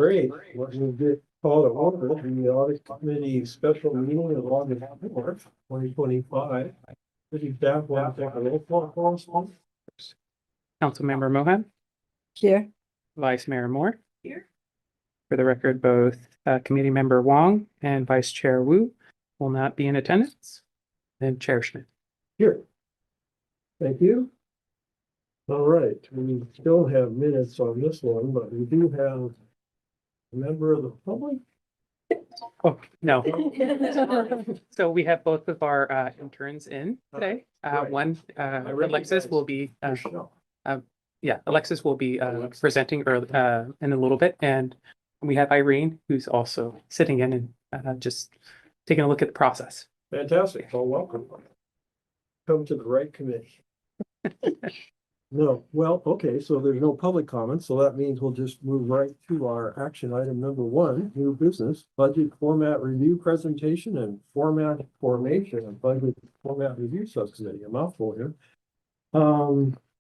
Great. We'll get called to order the audit committee special meeting of August 4th, 2025. City staff want to take a roll call for us? Councilmember Mohan, Here. Vice Mayor Moore. Here. For the record, both Committee Member Wong and Vice Chair Wu will not be in attendance. And Chair Schmidt. Here. Thank you. All right, we still have minutes on this one, but we do have a member of the public. Oh, no. So we have both of our interns in today. Right. One, Alexis will be, Michelle. Alexis will be presenting in a little bit. And we have Irene, who's also sitting in and just taking a look at the process. Fantastic. Well, welcome. Come to the right committee. No, well, okay, so there's no public comment, so that means we'll just move right to our action item number 1, new business, budget format review presentation and format formation of budget format review subcommittee, a mouthful here.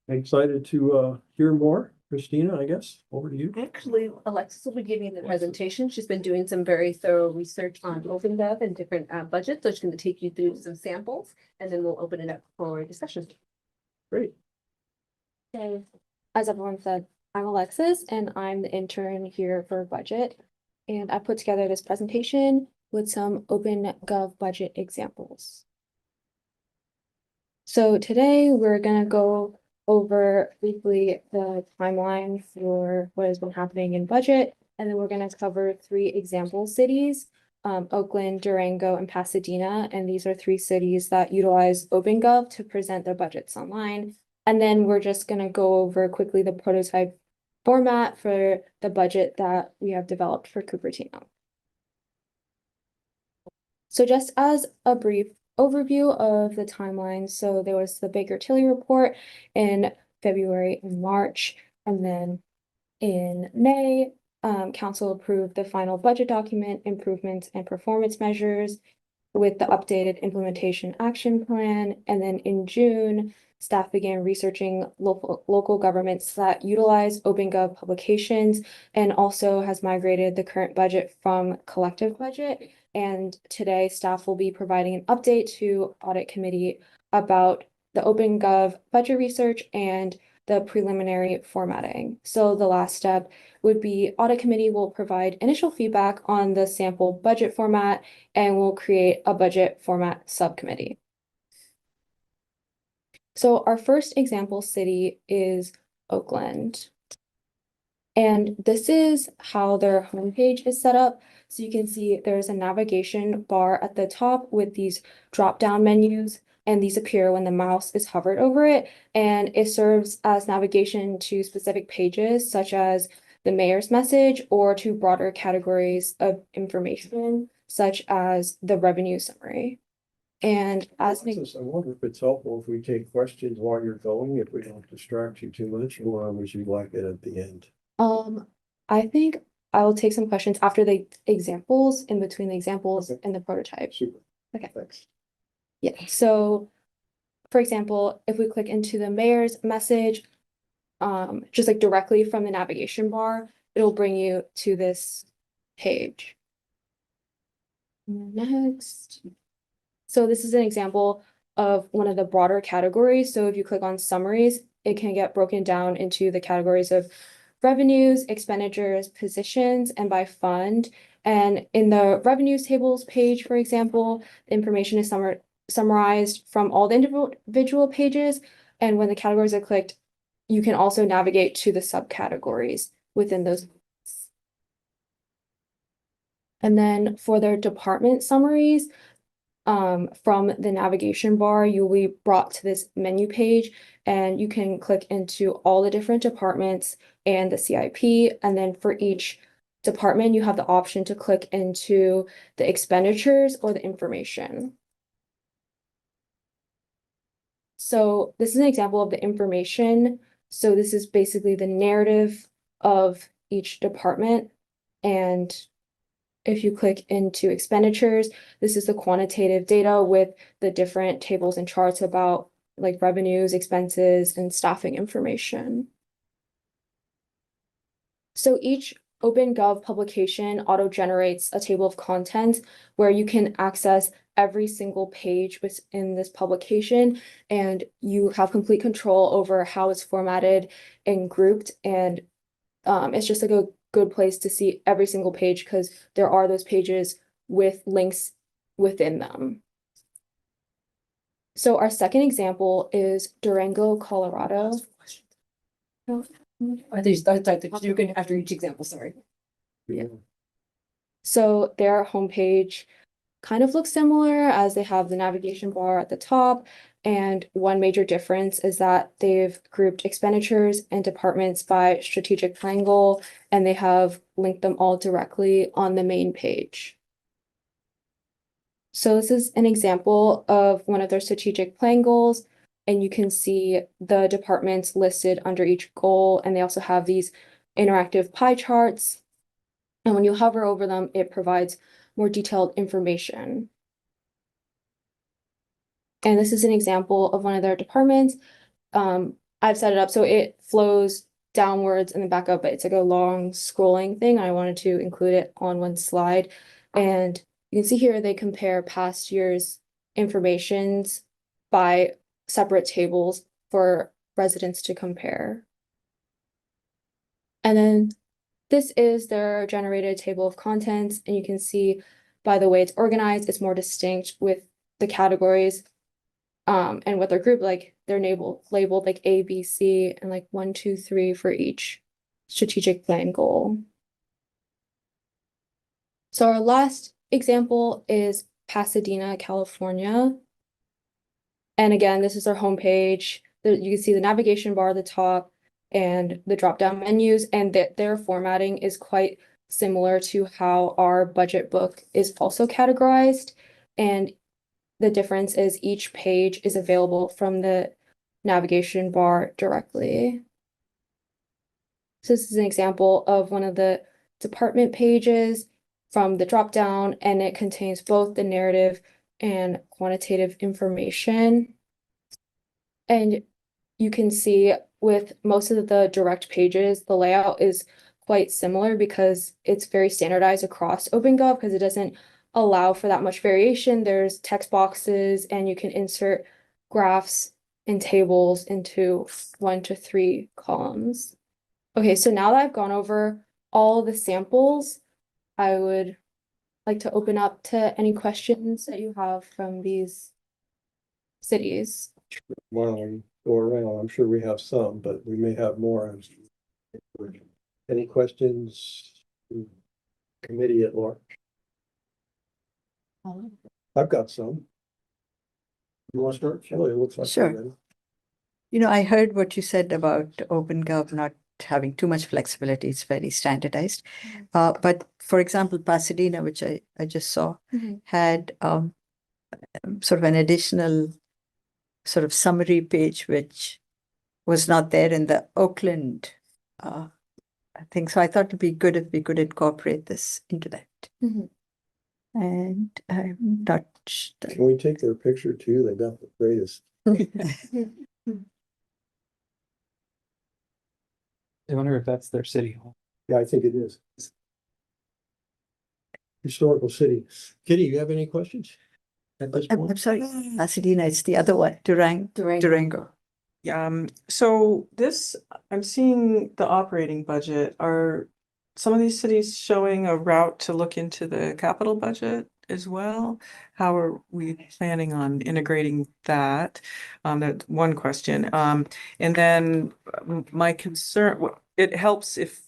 Excited to hear more. Christina, I guess, over to you. Actually, Alexis will be giving the presentation. She's been doing some very thorough research on OpenGov and different budgets. So she's going to take you through some samples and then we'll open it up for discussion. Great. Okay, as everyone said, I'm Alexis and I'm the intern here for budget. And I put together this presentation with some OpenGov budget examples. So today we're gonna go over briefly the timeline for what has been happening in budget. And then we're gonna cover 3 example cities, Oakland, Durango, and Pasadena. And these are 3 cities that utilize OpenGov to present their budgets online. And then we're just going to go over quickly the prototype format for the budget that we have developed for Cupertino. So just as a brief overview of the timeline, so there was the Baker-Tilly report in February and March, and then in May, Council approved the final budget document, improvements and performance measures with the updated implementation action plan, and then in June, staff began researching local governments that utilize OpenGov publications and also has migrated the current budget from collective budget. And today, staff will be providing an update to Audit Committee about the OpenGov budget research and the preliminary formatting. So the last step would be Audit Committee will provide initial feedback on the sample budget format and will create a budget format subcommittee. So our first example city is Oakland. And this is how their homepage is set up. So you can see there's a navigation bar at the top with these drop-down menus, and these appear when the mouse is hovered over it. And it serves as navigation to specific pages, such as the mayor's message, or to broader categories of information, such as the revenue summary. And as I wonder if it's helpful if we take questions while you're going, if we don't distract you too much, or would you like it at the end? I think I will take some questions after the examples, in between the examples and the prototype. Super. Okay. Thanks. Yeah, so for example, if we click into the mayor's message, just like directly from the navigation bar, it'll bring you to this page. Next. So this is an example of one of the broader categories. So if you click on summaries, it can get broken down into the categories of revenues, expenditures, positions, and by fund. And in the revenues tables page, for example, the information is summarized from all the individual pages. And when the categories are clicked, you can also navigate to the subcategories within those. And then for their department summaries, from the navigation bar, you'll be brought to this menu page and you can click into all the different departments and the CIP. And then for each department, you have the option to click into the expenditures or the information. So this is an example of the information. So this is basically the narrative of each department. And if you click into expenditures, this is the quantitative data with the different tables and charts about like revenues, expenses, and staffing information. So each OpenGov publication auto-generates a table of contents where you can access every single page within this publication, and you have complete control over how it's formatted and grouped. And it's just like a good place to see every single page because there are those pages with links within them. So our second example is Durango, Colorado. I think you can after each example, sorry. Yeah. So their homepage kind of looks similar as they have the navigation bar at the top. And one major difference is that they've grouped expenditures and departments by strategic plan goal, and they have linked them all directly on the main page. So this is an example of one of their strategic plan goals, and you can see the departments listed under each goal, and they also have these interactive pie charts. And when you hover over them, it provides more detailed information. And this is an example of one of their departments. I've set it up so it flows downwards and then back up, but it's like a long scrolling thing. I wanted to include it on one slide. And you can see here they compare past years' informations by separate tables for residents to compare. And then this is their generated table of contents, and you can see by the way it's organized, it's more distinct with the categories and what they're grouped, like they're labeled like A, B, C, and like 1, 2, 3 for each strategic plan goal. So our last example is Pasadena, California. And again, this is our homepage. You can see the navigation bar at the top and the drop-down menus, and that their formatting is quite similar to how our budget book is also categorized. And the difference is each page is available from the navigation bar directly. So this is an example of one of the department pages from the drop-down, and it contains both the narrative and quantitative information. And you can see with most of the direct pages, the layout is quite similar because it's very standardized across OpenGov because it doesn't allow for that much variation. There's text boxes and you can insert graphs and tables into 1 to 3 columns. Okay, so now that I've gone over all the samples, I would like to open up to any questions that you have from these cities. While we go around, I'm sure we have some, but we may have more. Any questions? Committee at large? I've got some. You want to start, Shelley? It looks like. Sure. you're ready. You know, I heard what you said about OpenGov not having too much flexibility. It's very standardized. But for example, Pasadena, which I just saw, had sort of an additional sort of summary page, which was not there in the Oakland thing. So I thought it'd be good if we could incorporate this into that. And I'm not. Can we take their picture too? They got the greatest. I wonder if that's their city hall. Yeah, I think it is. Historical city. Kitty, you have any questions? At this I'm point? sorry, Pasadena, it's the other one, Durango. So this, I'm seeing the operating budget. Are some of these cities showing a route to look into the capital budget as well? How are we planning on integrating that? That's one question. And then my concern, it helps if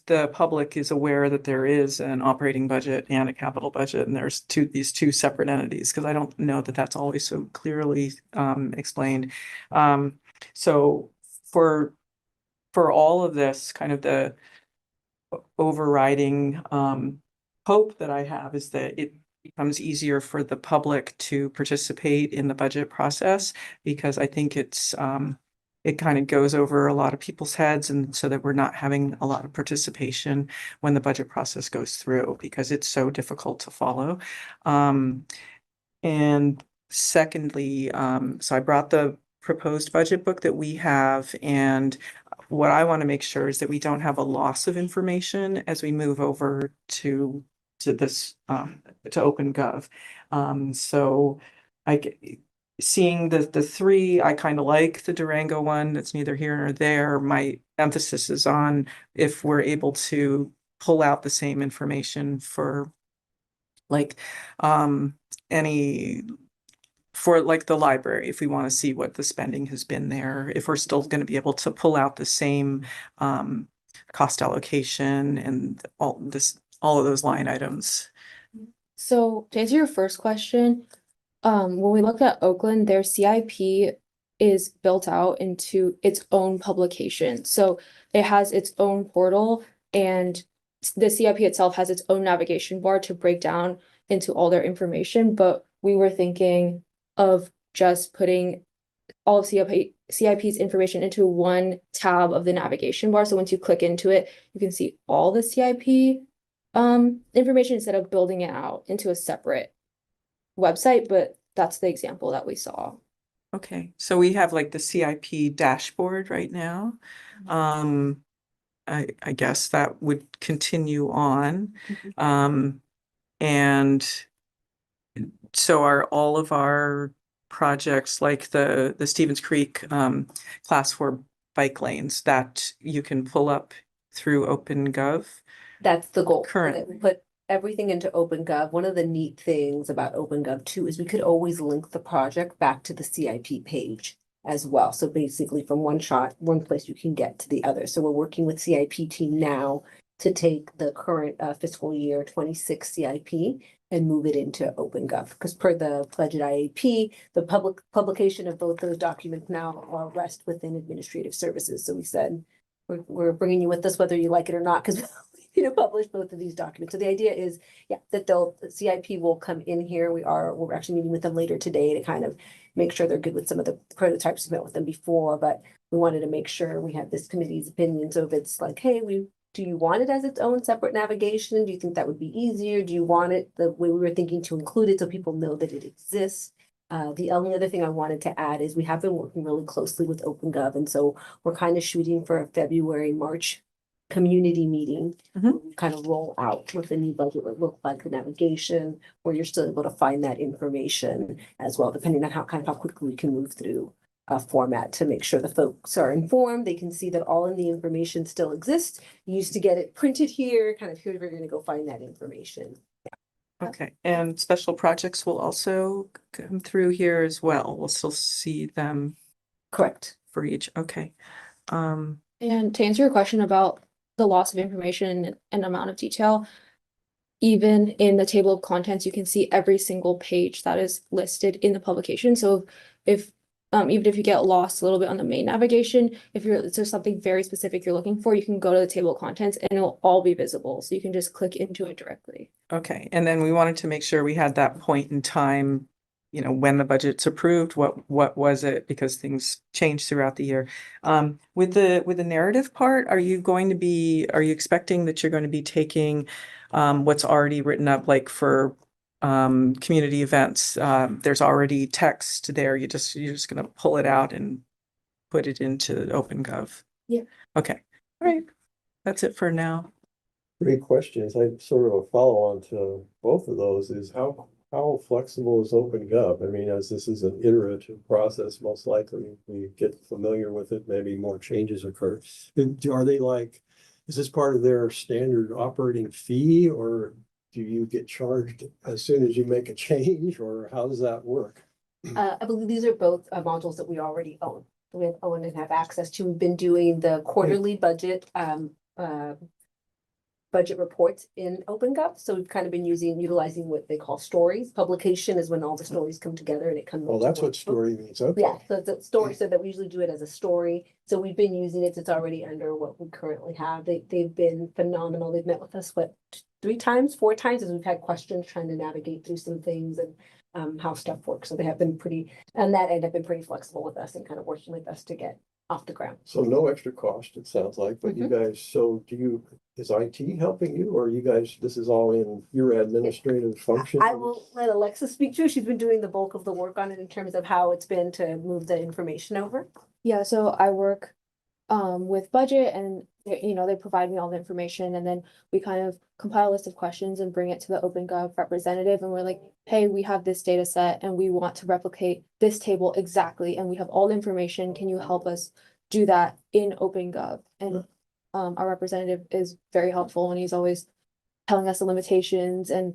the public is aware that there is an operating budget and a capital budget, and there's these two separate entities, because I don't know that that's always so clearly explained. So for all of this, kind of the overriding hope that I have is that it becomes easier for the public to participate in the budget process, because I think it's it kind of goes over a lot of people's heads, and so that we're not having a lot of participation when the budget process goes through, because it's so difficult to follow. And secondly, so I brought the proposed budget book that we have, and what I want to make sure is that we don't have a loss of information as we move over to this, to OpenGov. So seeing the three, I kind of like the Durango one. That's neither here nor there. My emphasis is on if we're able to pull out the same information for like any, for like the library, if we want to see what the spending has been there, if we're still going to be able to pull out the same cost allocation and all of those line items. So to answer your first question, when we looked at Oakland, their CIP is built out into its own publication. So it has its own portal, and the CIP itself has its own navigation bar to break down into all their information. But we were thinking of just putting all of CIP's information into one tab of the navigation bar. So once you click into it, you can see all the CIP information instead of building it out into a separate website, but that's the example that we saw. Okay, so we have like the CIP dashboard right now. I guess that would continue on. And so are all of our projects like the Stevens Creek class 4 bike lanes that you can pull up through OpenGov? That's the goal. Currently. That we put everything into OpenGov. One of the neat things about OpenGov too is we could always link the project back to the CIP page as well. So basically from one place you can get to the other. So we're working with CIP team now to take the current fiscal year 26 CIP and move it into OpenGov. Because per the pledge at IAP, the publication of both those documents now are rest within administrative services. So we said, we're bringing you with us whether you like it or not, because publish both of these documents. So the idea is, that the CIP will come in here. We're actually meeting with them later today to kind of make sure they're good with some of the prototypes. We met with them before, but we wanted to make sure we have this committee's opinion. So if it's like, hey, do you want it as its own separate navigation? Do you think that would be easier? Do you want it the way we were thinking to include it so people know that it exists? The only other thing I wanted to add is we have been working really closely with OpenGov, and so we're kind of shooting for a February, March community meeting. Kind of roll out what the new budget would look like, the navigation, where you're still able to find that information as well, depending on how quickly we can move through a format to make sure the folks are informed. They can see that all of the information still exists. You used to get it printed here, kind of here, we're going to go find that information. Okay, and special projects will also come through here as well. We'll still see them Correct. for each. Okay. And to answer your question about the loss of information and amount of detail, even in the table of contents, you can see every single page that is listed in the publication. So if even if you get lost a little bit on the main navigation, if there's something very specific you're looking for, you can go to the table of contents and it'll all be visible. So you can just click into it directly. Okay, and then we wanted to make sure we had that point in time, when the budget's approved, what was it? Because things change throughout the year. With the narrative part, are you expecting that you're going to be taking what's already written up, like for community events? There's already text there. You're just going to pull it out and put it into OpenGov. Yeah. Okay. All right. That's it for now. Great questions. I sort of a follow on to both of those is how flexible is OpenGov? I mean, as this is an iterative process, most likely we get familiar with it, maybe more changes occur. Are they is this part of their standard operating fee, or do you get charged as soon as you make a change, or how does that work? I believe these are both modules that we already own. We own and have access to. We've been doing the quarterly budget reports in OpenGov. So we've kind of been utilizing what they call stories. Publication is when all the stories come together and it comes. Oh, that's what story means. Okay. Yeah, so it's a story, so that we usually do it as a story. So we've been using it. It's already under what we currently have. They've been phenomenal. They've met with us, 4 times as we've had questions trying to navigate through some things and how stuff works. So they have been pretty, on that end, have been pretty flexible with us and kind of working with us to get off the ground. So no extra cost, it sounds like, but you guys, is IT helping you, or you guys, this is all in your administrative function? I will let Alexa speak to. She's been doing the bulk of the work on it in terms of how it's been to move the information over. Yeah, so I work with budget and, they provide me all the information and then we kind of compile a list of questions and bring it to the OpenGov representative and we're like, hey, we have this data set and we want to replicate this table exactly and we have all the information. Can you help us do that in OpenGov? And our representative is very helpful and he's always telling us the limitations and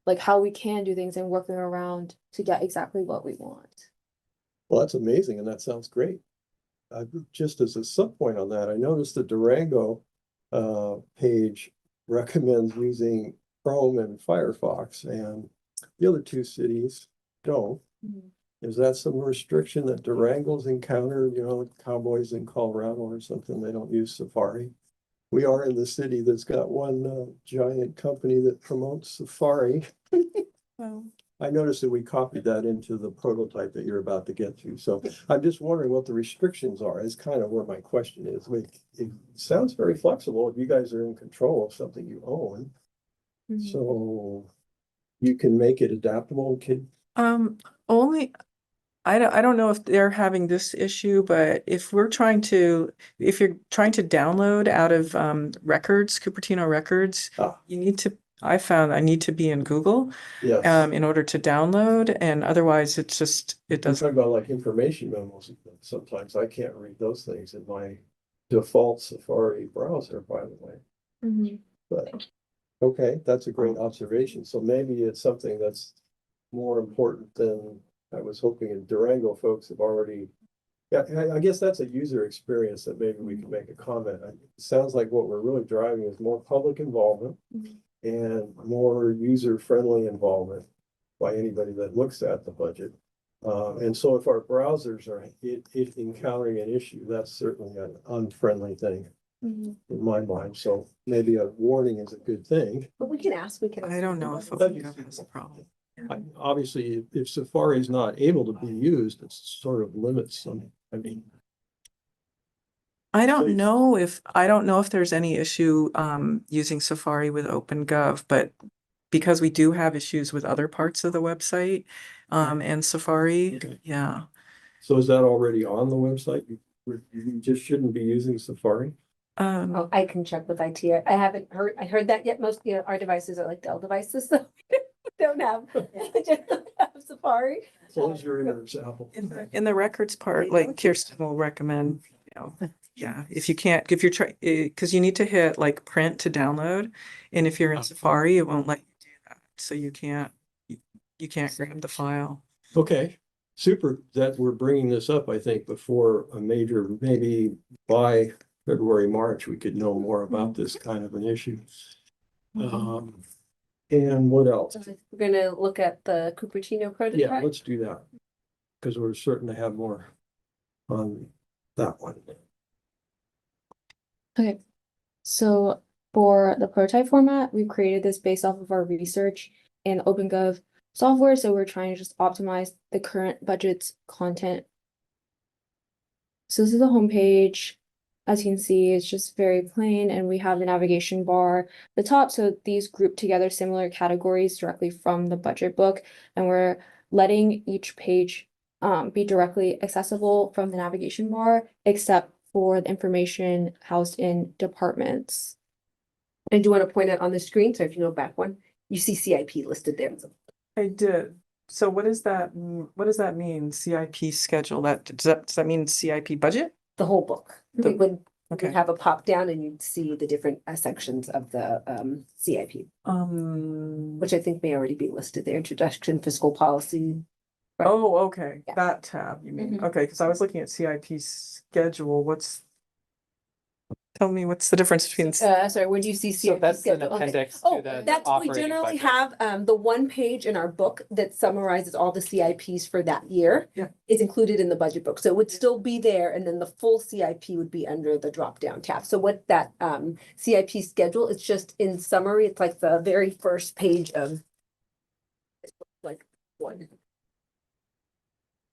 like how we can do things and working around to get exactly what we want. Well, that's amazing, and that sounds great. Just as a sub point on that, I noticed the Durango page recommends using Chrome and Firefox, and the other two cities don't. Is that some restriction that Durango's encountered, like cowboys in Colorado or something, they don't use Safari? We are in the city that's got one giant company that promotes Safari. Well, I noticed that we copied that into the prototype that you're about to get to. So I'm just wondering what the restrictions are, is kind of where my question is. Like, it sounds very flexible if you guys are in control of something you own. So you can make it adaptable, kid. only, I don't know if they're having this issue, but if you're trying to download out of records, Cupertino records, Ah. I need to be in Google Yes. in order to download, and otherwise it I'm doesn't. talking about like information memos. Sometimes I can't read those things in my default Safari browser, by the way. But, okay, that's a great observation. So maybe it's something that's more important than I was hoping. And Durango folks have already, yeah, I guess that's a user experience that maybe we can make a comment. It sounds like what we're really driving is more public involvement and more user-friendly involvement by anybody that looks at the budget. And so if our browsers are encountering an issue, that's certainly an unfriendly thing in my mind. So maybe a warning is a good thing. But we can ask, I don't know if OpenGov has a problem. Obviously, if Safari is not able to be used, it sort of limits some, I mean. I don't know if there's any issue using Safari with OpenGov, but because we do have issues with other parts of the website and Safari, Okay. yeah. So is that already on the website? You just shouldn't be using Safari? Oh, I can check with IT. I haven't heard that yet. Most, our devices are like Dell devices, so don't have Safari. Close your ears, Apple. In the records part, like Kirsten will recommend, yeah, if you're trying, because you need to hit like print to download, and if you're in Safari, it won't let you do that. So you can't grab the file. Okay, super that we're bringing this up, I think, before a major, maybe by February, March, we could know more about this kind of an issue. And what else? We're gonna look at the Cupertino Yeah, prototype. let's do that. Because we're certain to have more on that one. Okay, so for the prototype format, we've created this based off of our research in OpenGov software. So we're trying to just optimize the current budget's content. So this is the homepage. As you can see, it's just very plain and we have the navigation bar at the top. So these group together similar categories directly from the budget book. And we're letting each page be directly accessible from the navigation bar, except for the information housed in departments. I do want to point out on the screen, so if you go back one, you see CIP listed there. I did. So what does that mean? CIP schedule? Does that mean CIP budget? The whole book. The- It would Okay. have a pop down and you'd see the different sections of the CIP, which I think may already be listed there. Introduction, fiscal policy. Oh, okay. Yeah. That tab, you mean? Mhm. Okay, because I was looking at CIP schedule. Tell me what's the difference between Sorry, where do you see So CIP that's an schedule? Okay. appendix Oh, to the that's, we operating generally budget. have the one page in our book that summarizes all the CIPs for that year. Yeah. Is included in the budget book, so it would still be there, and then the full CIP would be under the drop down tab. So what that CIP schedule, it's just in summary, it's like the very first page of like one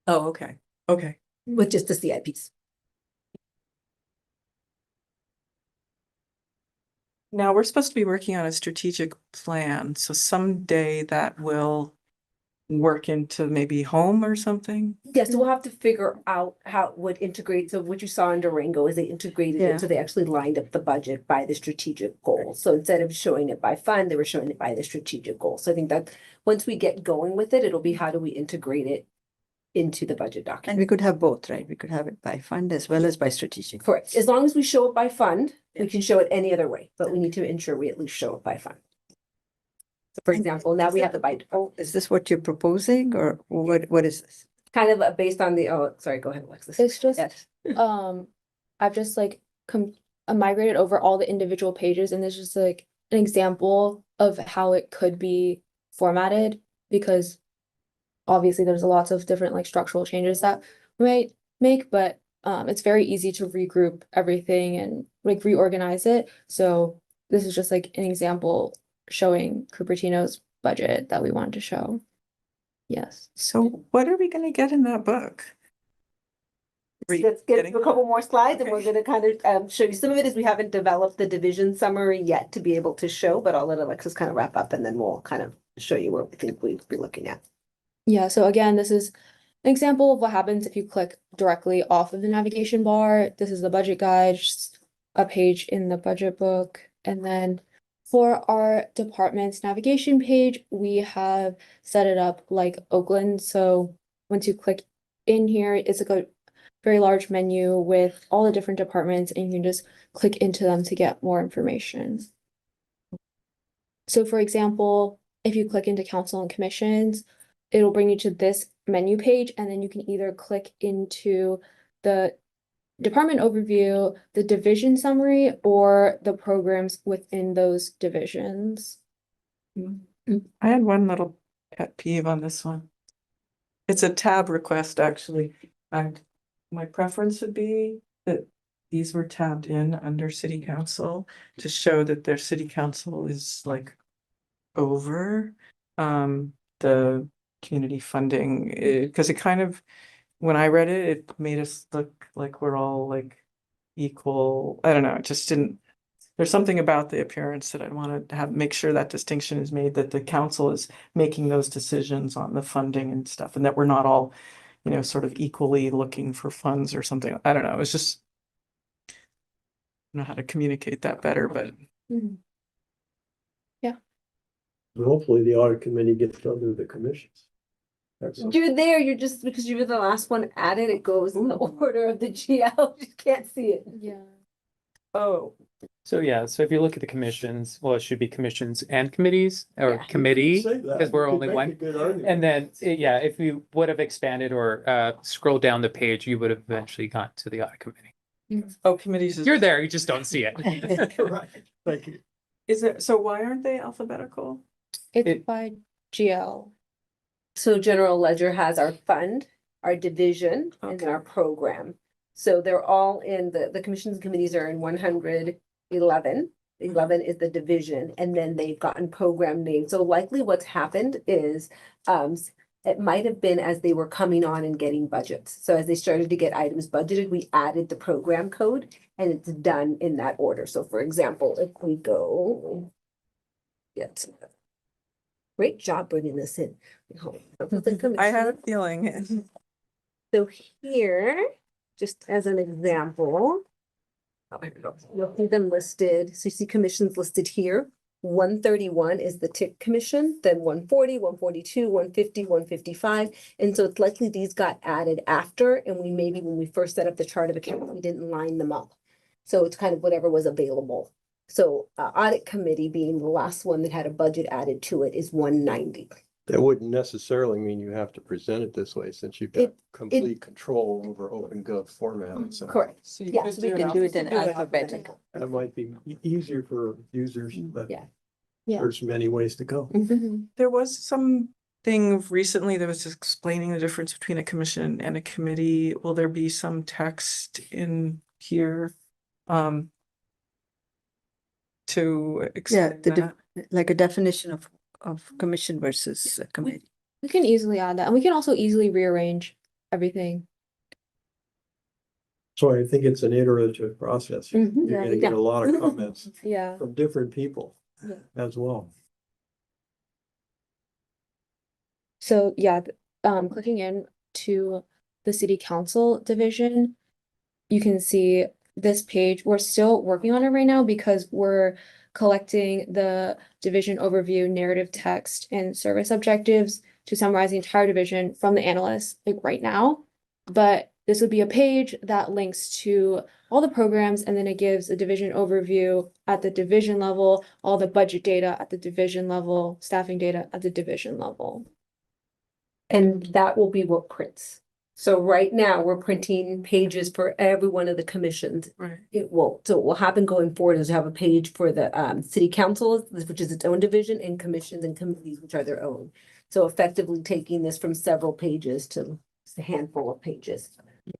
Oh, okay. Okay. with just the CIPs. Now we're supposed to be working on a strategic plan, so someday that will work into maybe home or something? Yes, we'll have to figure out how it would integrate. So what you saw in Durango is they integrated Yeah. it, so they actually lined up the budget by the strategic goal. So instead of showing it by fund, they were showing it by the strategic goal. So I think that once we get going with it, it'll be how do we integrate it into the budget And document. we could have both, right? We could have it by fund as well as by strategic. Correct. As long as we show it by fund, we can show it any other way, but we need to ensure we at least show it by fund. So for And example, now is we that have the by default, Is this what you're proposing or what is this? kind of based on the, oh, sorry, go ahead, Alexis. It's just, Yes. I've just like migrated over all the individual pages and there's just like an example of how it could be formatted because obviously there's lots of different like structural changes that we might make, but it's very easy to regroup everything and like reorganize it. So this is just like an example showing Cupertino's budget that we wanted to show. Yes. So what are we gonna get in that book? Are you Let's get getting- to a couple more slides and we're Okay. gonna kind of show you. Some of it is we haven't developed the division summary yet to be able to show, but I'll let Alexis kind of wrap up and then we'll kind of show you what we think we'd be looking at. Yeah, so again, this is an example of what happens if you click directly off of the navigation bar. This is the budget guide, just a page in the budget book. And then for our department's navigation page, we have set it up like Oakland. So once you click in here, it's like a very large menu with all the different departments and you can just click into them to get more information. So for example, if you click into council and commissions, it'll bring you to this menu page and then you can either click into the department overview, the division summary, or the programs within those divisions. I had one little pet peeve on this one. It's a tab request, actually. My preference would be that these were tabbed in under city council to show that their city council is like over the community funding, because it kind of, when I read it, it made us look like we're all like equal. I don't know, it just didn't. There's something about the appearance that I want to make sure that distinction is made, that the council is making those decisions on the funding and stuff, and that we're not all, sort of equally looking for funds or something. I don't know. It's just, I don't know how to communicate that better, but Hopefully the audit committee gets under the commissions. That's all. You're there, you're just, because you were the last one added, it goes in the order of the GL, you can't see it. Yeah. oh, So yeah, so if you look at the commissions, well, it should be commissions and committees or Yeah. committee, Say that. because we're You could only make a one. good argument. And then, yeah, if you would have expanded or scrolled down the page, you would have eventually got to the audit committee. committees. You're there, you just don't see it. Right, thank you. Is it, so why aren't they alphabetical? It's It- by GL. So general ledger has our fund, our division, and then our program. So they're all in the commissions and committees are in 111. 11 is the division, and then they've gotten program names. So likely what's happened is it might have been as they were coming on and getting budgets. So as they started to get items budgeted, we added the program code and it's done in that order. So for example, if we go. Yes. Great job bringing this in. I had a feeling. So here, just as an example. Oh, here we go. You'll see them listed. So you see commissions listed here. 131 is the TIC commission, then 140, 142, 150, 155. And so it's likely these got added after, and we maybe when we first set up the chart of accounts, we didn't line them up. So it's kind of whatever was available. So audit committee being the last one that had a budget added to it is 190. That wouldn't necessarily mean you have to present it this way, since you've got complete control over Mm-hmm. OpenGov format. So Correct. So you Yeah, could so we do can it do it in alphabetical. alphabetical. that might be easier for users, but Yeah. Yeah. there's many ways to go. Mhm. There was something recently that was explaining the difference between a commission and a committee. Will there be some text in here? To Yeah, explain that? like a definition of commission versus a committee. We can easily add that and we can also easily rearrange everything. So I think it's an iterative process. You're Mhm. gonna get a lot of comments Yeah. from different people Yeah. as well. So yeah, clicking in to the city council division, you can see this page. We're still working on it right now because we're collecting the division overview, narrative text, and service objectives to summarize the entire division from the analysts like right now. But this would be a page that links to all the programs, and then it gives a division overview at the division level, all the budget data at the division level, staffing data at the division level. And that will be what prints. So right now, we're printing pages for every one of the commissions. Right. So what will happen going forward is have a page for the city council, which is its own division, and commissions and committees, which are their own. So effectively taking this from several pages to just a handful of pages.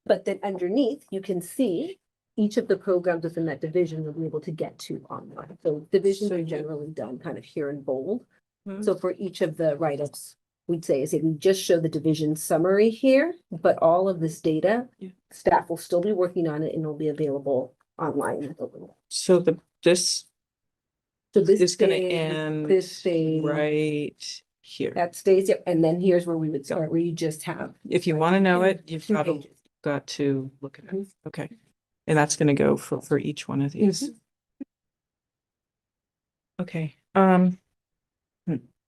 But then underneath, you can see each of the programs within that division you'll be able to get to online. So divisions So are you- generally done kind of here in bold. Mhm. So for each of the write-ups, we'd say, we just show the division summary here, but all of this data, Yeah. staff will still be working on it and it'll be available online. So this So this is gonna stays, end this stays, right here. that stays, yep, and then here's where we would start, where you just have If you wanna know it, you've two got to, pages. got to look at it. Mhm. Okay. And that's gonna go for each one of these. Okay,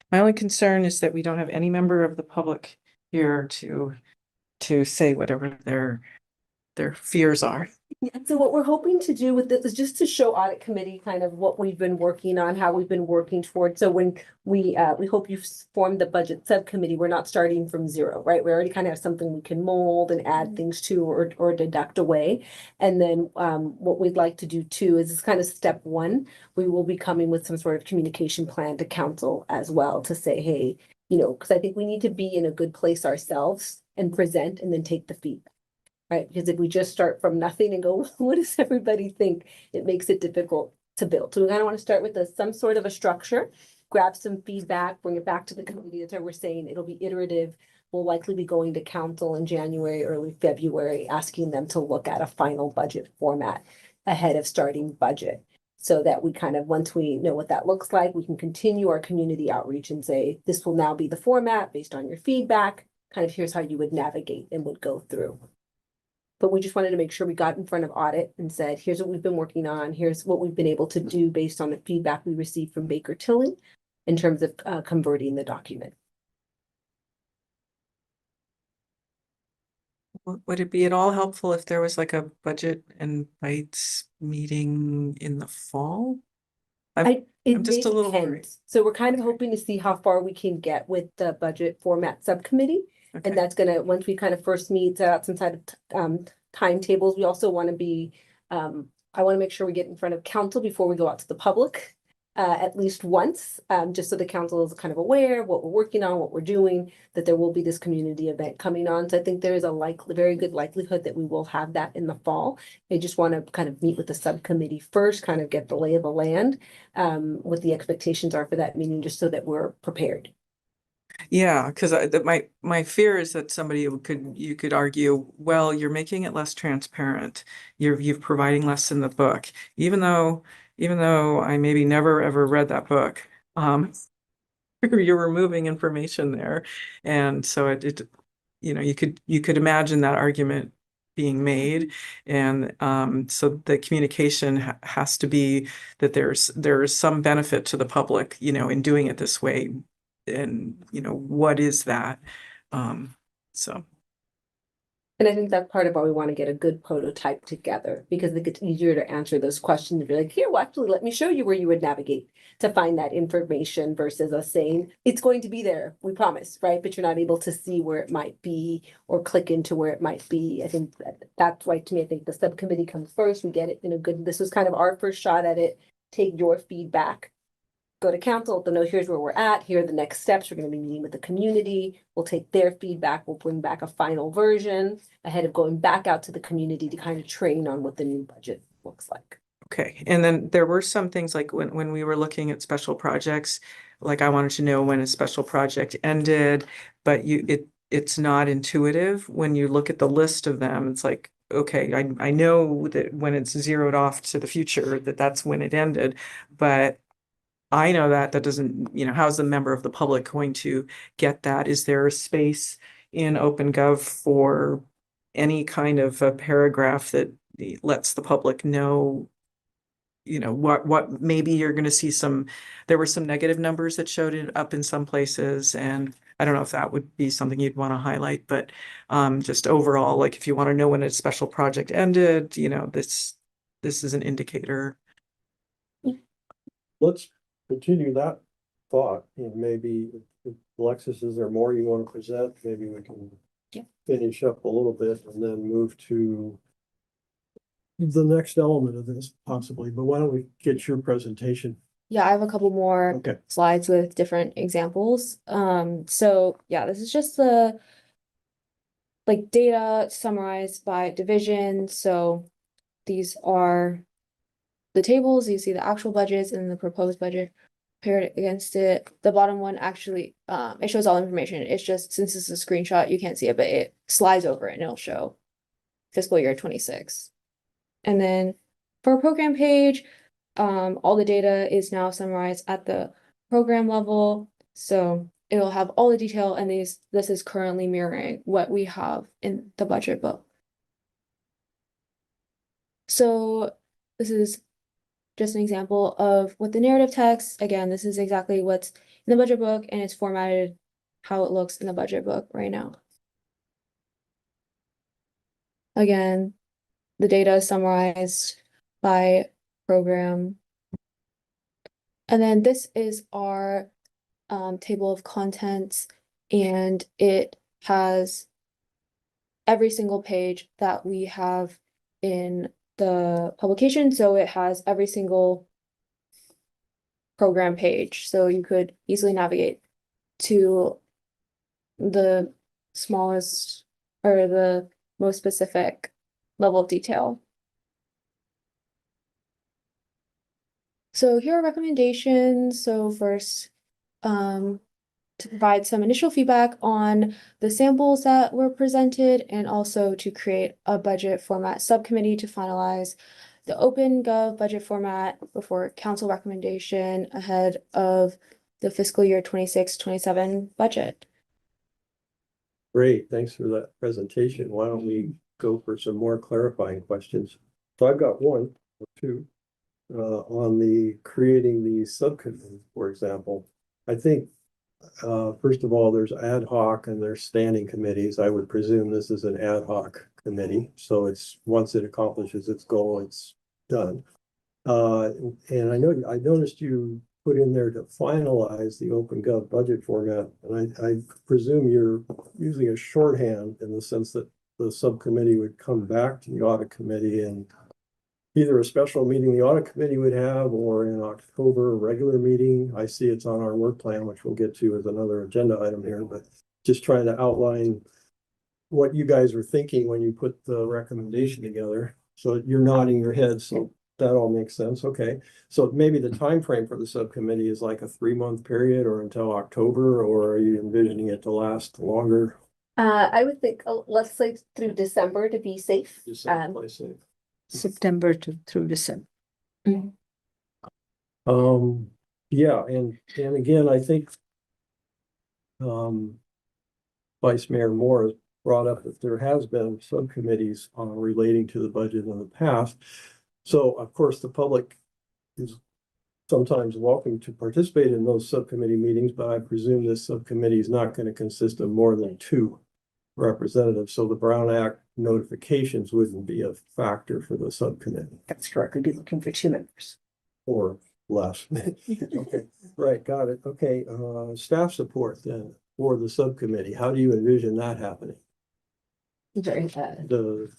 my only concern is that we don't have any member of the public here to say whatever their fears are. Yeah, so what we're hoping to do with this is just to show audit committee kind of what we've been working on, how we've been working towards. So when we hope you've formed the budget subcommittee, we're not starting from zero, right? We already kind of have something we can mold and add things to or deduct away. And then what we'd like to do too is kind of step one. We will be coming with some sort of communication plan to council as well to say, hey, because I think we need to be in a good place ourselves and present and then take the feedback. Right, because if we just start from nothing and go, what does everybody think? It makes it difficult to build. So we kind of want to start with some sort of a structure, grab some feedback, bring it back to the committee. That's why we're saying it'll be iterative. We'll likely be going to council in January, early February, asking them to look at a final budget format ahead of starting budget. So that we kind of, once we know what that looks like, we can continue our community outreach and say, this will now be the format based on your feedback. Kind of here's how you would navigate and would go through. But we just wanted to make sure we got in front of audit and said, here's what we've been working on. Here's what we've been able to do based on the feedback we received from Baker Tilly in terms of converting the document. Would it be at all helpful if there was like a budget and bites meeting in the fall? I'm just a little worried. So we're kind of hoping to see how far we can get with the budget format subcommittee. Okay. And that's gonna, once we kind of first meet, set out some side of timetables, we also want to be, I want to make sure we get in front of council before we go out to the public. At least once, just so the council is kind of aware of what we're working on, what we're doing, that there will be this community event coming on. So I think there is a very good likelihood that we will have that in the fall. I just want to kind of meet with the subcommittee first, kind of get the lay of the land, what the expectations are for that meeting, just so that we're prepared. Yeah, because my fear is that you could argue, well, you're making it less transparent. You're providing less in the book, even though I maybe never ever read that book. You're removing information there, and so you could imagine that argument being made, and so the communication has to be that there's some benefit to the public, in doing it this way. And what is that? So. And I think that's part of why we want to get a good prototype together, because it gets easier to answer those questions. If you're like, here, well, actually, let me show you where you would navigate to find that information versus us saying, it's going to be there, we promise, right? But you're not able to see where it might be or click into where it might be. I think that's why, to me, I think the subcommittee comes first. We get it in a good, this was kind of our first shot at it. Take your feedback. Go to council, they'll know here's where we're at, here are the next steps, we're gonna be meeting with the community, we'll take their feedback, we'll bring back a final version ahead of going back out to the community to kind of train on what the new budget looks like. Okay, and then there were some things like when we were looking at special projects, like I wanted to know when a special project ended, but it's not intuitive when you look at the list of them. It's like, okay, I know that when it's zeroed off to the future, that's when it ended, but I know that, that doesn't, how's the member of the public going to get that? Is there a space in OpenGov for any kind of a paragraph that lets the public know, what maybe you're gonna see there were some negative numbers that showed it up in some places, and I don't know if that would be something you'd want to highlight, but just overall, like if you want to know when a special project ended, this is an indicator. Let's continue that thought, and maybe if Alexis, is there more you want to present? Maybe we can Yeah. finish up a little bit and then move to the next element of this possibly, but why don't we get your presentation? Yeah, I have a couple more Okay. slides with different examples. So yeah, this is just the like data summarized by division. So these are the tables. You see the actual budgets and the proposed budget paired against it. The bottom one actually, it shows all information. It's just since it's a screenshot, you can't see it, but it slides over it and it'll show fiscal year 26. And then for a program page, all the data is now summarized at the program level. So it'll have all the detail, and this is currently mirroring what we have in the budget book. So this is just an example of what the narrative text, again, this is exactly what's in the budget book, and it's formatted how it looks in the budget book right now. Again, the data is summarized by program. And then this is our table of contents, and it has every single page that we have in the publication. So it has every single program page. So you could easily navigate to the smallest or the most specific level of detail. So here are recommendations. So first, to provide some initial feedback on the samples that were presented, and also to create a budget format subcommittee to finalize the OpenGov budget format before council recommendation ahead of the fiscal year 26-27 budget. Great, thanks for that presentation. Why don't we go for some more clarifying questions? So I've got one or two on the creating the subcommittee, for example. I think first of all, there's ad hoc and there's standing committees. I would presume this is an ad hoc committee, so it's once it accomplishes its goal, it's done. And I noticed you put in there to finalize the OpenGov budget format, and I presume you're using a shorthand in the sense that the subcommittee would come back to the audit committee and either a special meeting the audit committee would have, or in October, a regular meeting. I see it's on our work plan, which we'll get to as another agenda item here, but just trying to outline what you guys were thinking when you put the recommendation together. So you're nodding your head, so that all makes sense. Okay. So maybe the time frame for the subcommittee is like a 3-month period or until October, or are you envisioning it to last longer? I would think, let's say through December to be safe. Just someplace safe. September through December. Yeah, and again, I think Vice Mayor Moore has brought up that there has been subcommittees relating to the budget in the past. So of course, the public is sometimes welcome to participate in those subcommittee meetings, but I presume this subcommittee is not going to consist of more than 2 representatives. So the Brown Act notifications wouldn't be a factor for the subcommittee. That's correct. We'd be looking for 2 members. Or less. Okay, right, got it. Okay, staff support then for the subcommittee. How do you envision that happening? The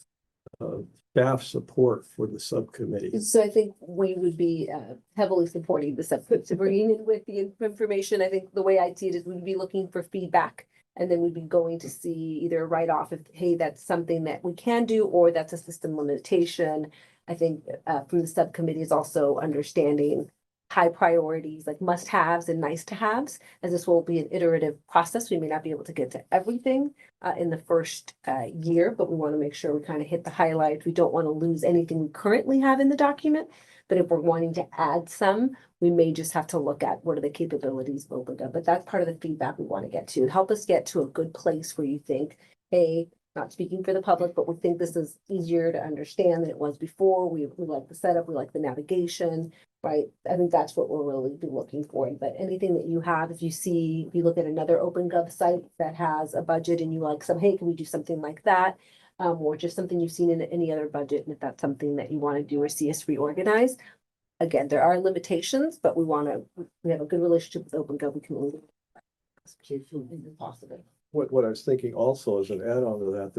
staff support for the subcommittee. So I think we would be heavily supporting the subcommittee, bringing in with the information. I think the way I see it is we'd be looking for feedback, and then we'd be going to see either write off if, hey, that's something that we can do, or that's a system limitation. I think from the subcommittee is also understanding high priorities, like must-haves and nice-to-haves, as this will be an iterative process. We may not be able to get to everything in the first year, but we want to make sure we kind of hit the highlights. We don't want to lose anything we currently have in the document, But if we're wanting to add some, we may just have to look at what are the capabilities of OpenGov, but that's part of the feedback we want to get to. Help us get to a good place where you think, hey, not speaking for the public, but we think this is easier to understand than it was before. We like the setup, we like the navigation, right? I think that's what we'll really be looking for. But anything that you have, if you look at another OpenGov site that has a budget and you like some, hey, can we do something like that? Or just something you've seen in any other budget, and if that's something that you want to do or see us reorganize. Again, there are limitations, but we have a good relationship with OpenGov. We can only possible. What I was thinking also as an add-on to that,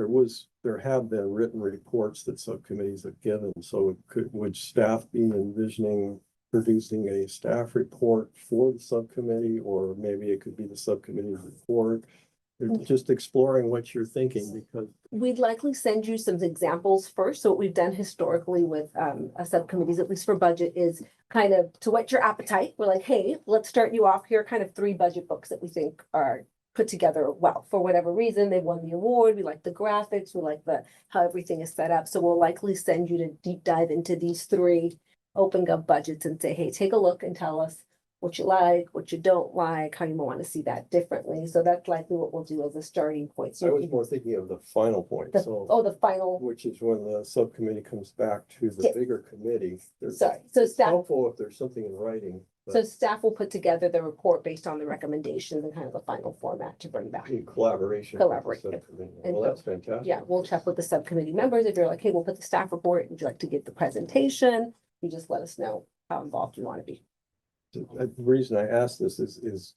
there have been written reports that subcommittees have given, so would staff be envisioning producing a staff report for the subcommittee, or maybe it could be the subcommittee's report? Just exploring what you're thinking, because We'd likely send you some examples first. So what we've done historically with a subcommittees, at least for budget, is kind of to whet your appetite. We're like, hey, let's start you off here, kind of 3 budget books that we think are put together well. For whatever reason, they won the award. We like the graphics, we like how everything is set up. So we'll likely send you to deep dive into these 3 OpenGov budgets and say, hey, take a look and tell us what you like, what you don't like, how you might want to see that differently. So that's likely what we'll do as a starting point. I So was more thinking of the final point, the final, which is when the subcommittee comes back to the Yeah. bigger committee. sorry, so It's staff, helpful if there's something in writing, so but staff will put together the report based on the recommendations and kind of the final format to bring back. in collaboration. with the Collaborate, yep. subcommittee. And Well, that's fantastic. Yeah, we'll check with the subcommittee members. If you're like, hey, we'll put the staff report, would you like to get the presentation? You just let us know how involved you want to be. The reason I ask this is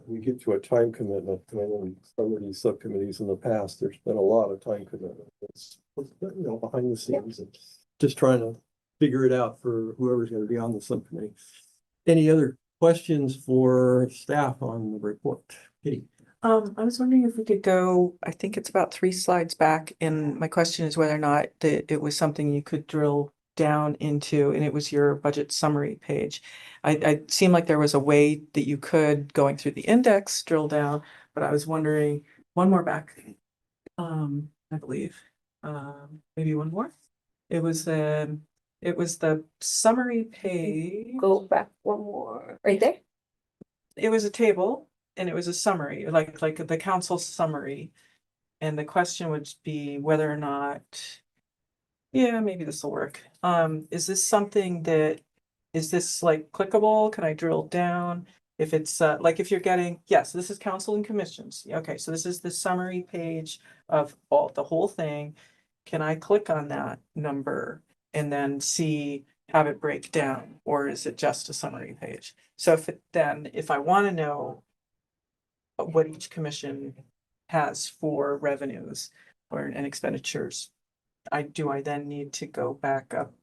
we get to a time commitment, and some of these subcommittees in the past, there's been a lot of time commitment. It's, behind the scenes and just trying to figure it out for whoever's going to be on the subcommittee. Any other questions for staff on the report? Katie? I was wondering if we could go, I think it's about 3 slides back, and my question is whether or not it was something you could drill down into, and it was your budget summary page. I seemed like there was a way that you could, going through the index, drill down, but I was wondering, one more back, I believe, maybe one more. It was the summary page. Go back one more, right there. It was a table and it was a summary, like the council summary. And the question would be whether or not, yeah, maybe this will work. Is this something is this like clickable? Can I drill down? If it's like if you're getting, yes, this is council and commissions. Okay, so this is the summary page of the whole thing. Can I click on that number and then have it break down, or is it just a summary page? So if I want to know what each commission has for revenues and expenditures, I then need to go back up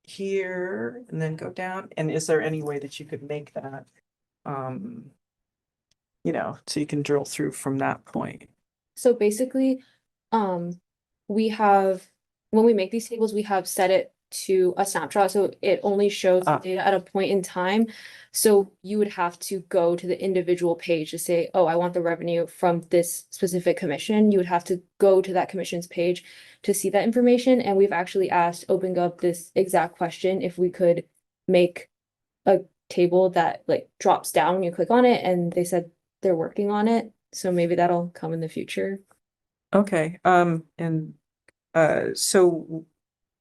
here and then go down? And is there any way that you could make that, so you can drill through from that point? So basically, when we make these tables, we have set it to a snapshot, so it only shows the data at a point in time. So you would have to go to the individual page to say, oh, I want the revenue from this specific commission. You would have to go to that commission's page to see that information. And we've actually asked OpenGov this exact question, if we could make a table that like drops down when you click on it, and they said they're working on it. So maybe that'll come in the future. Okay, so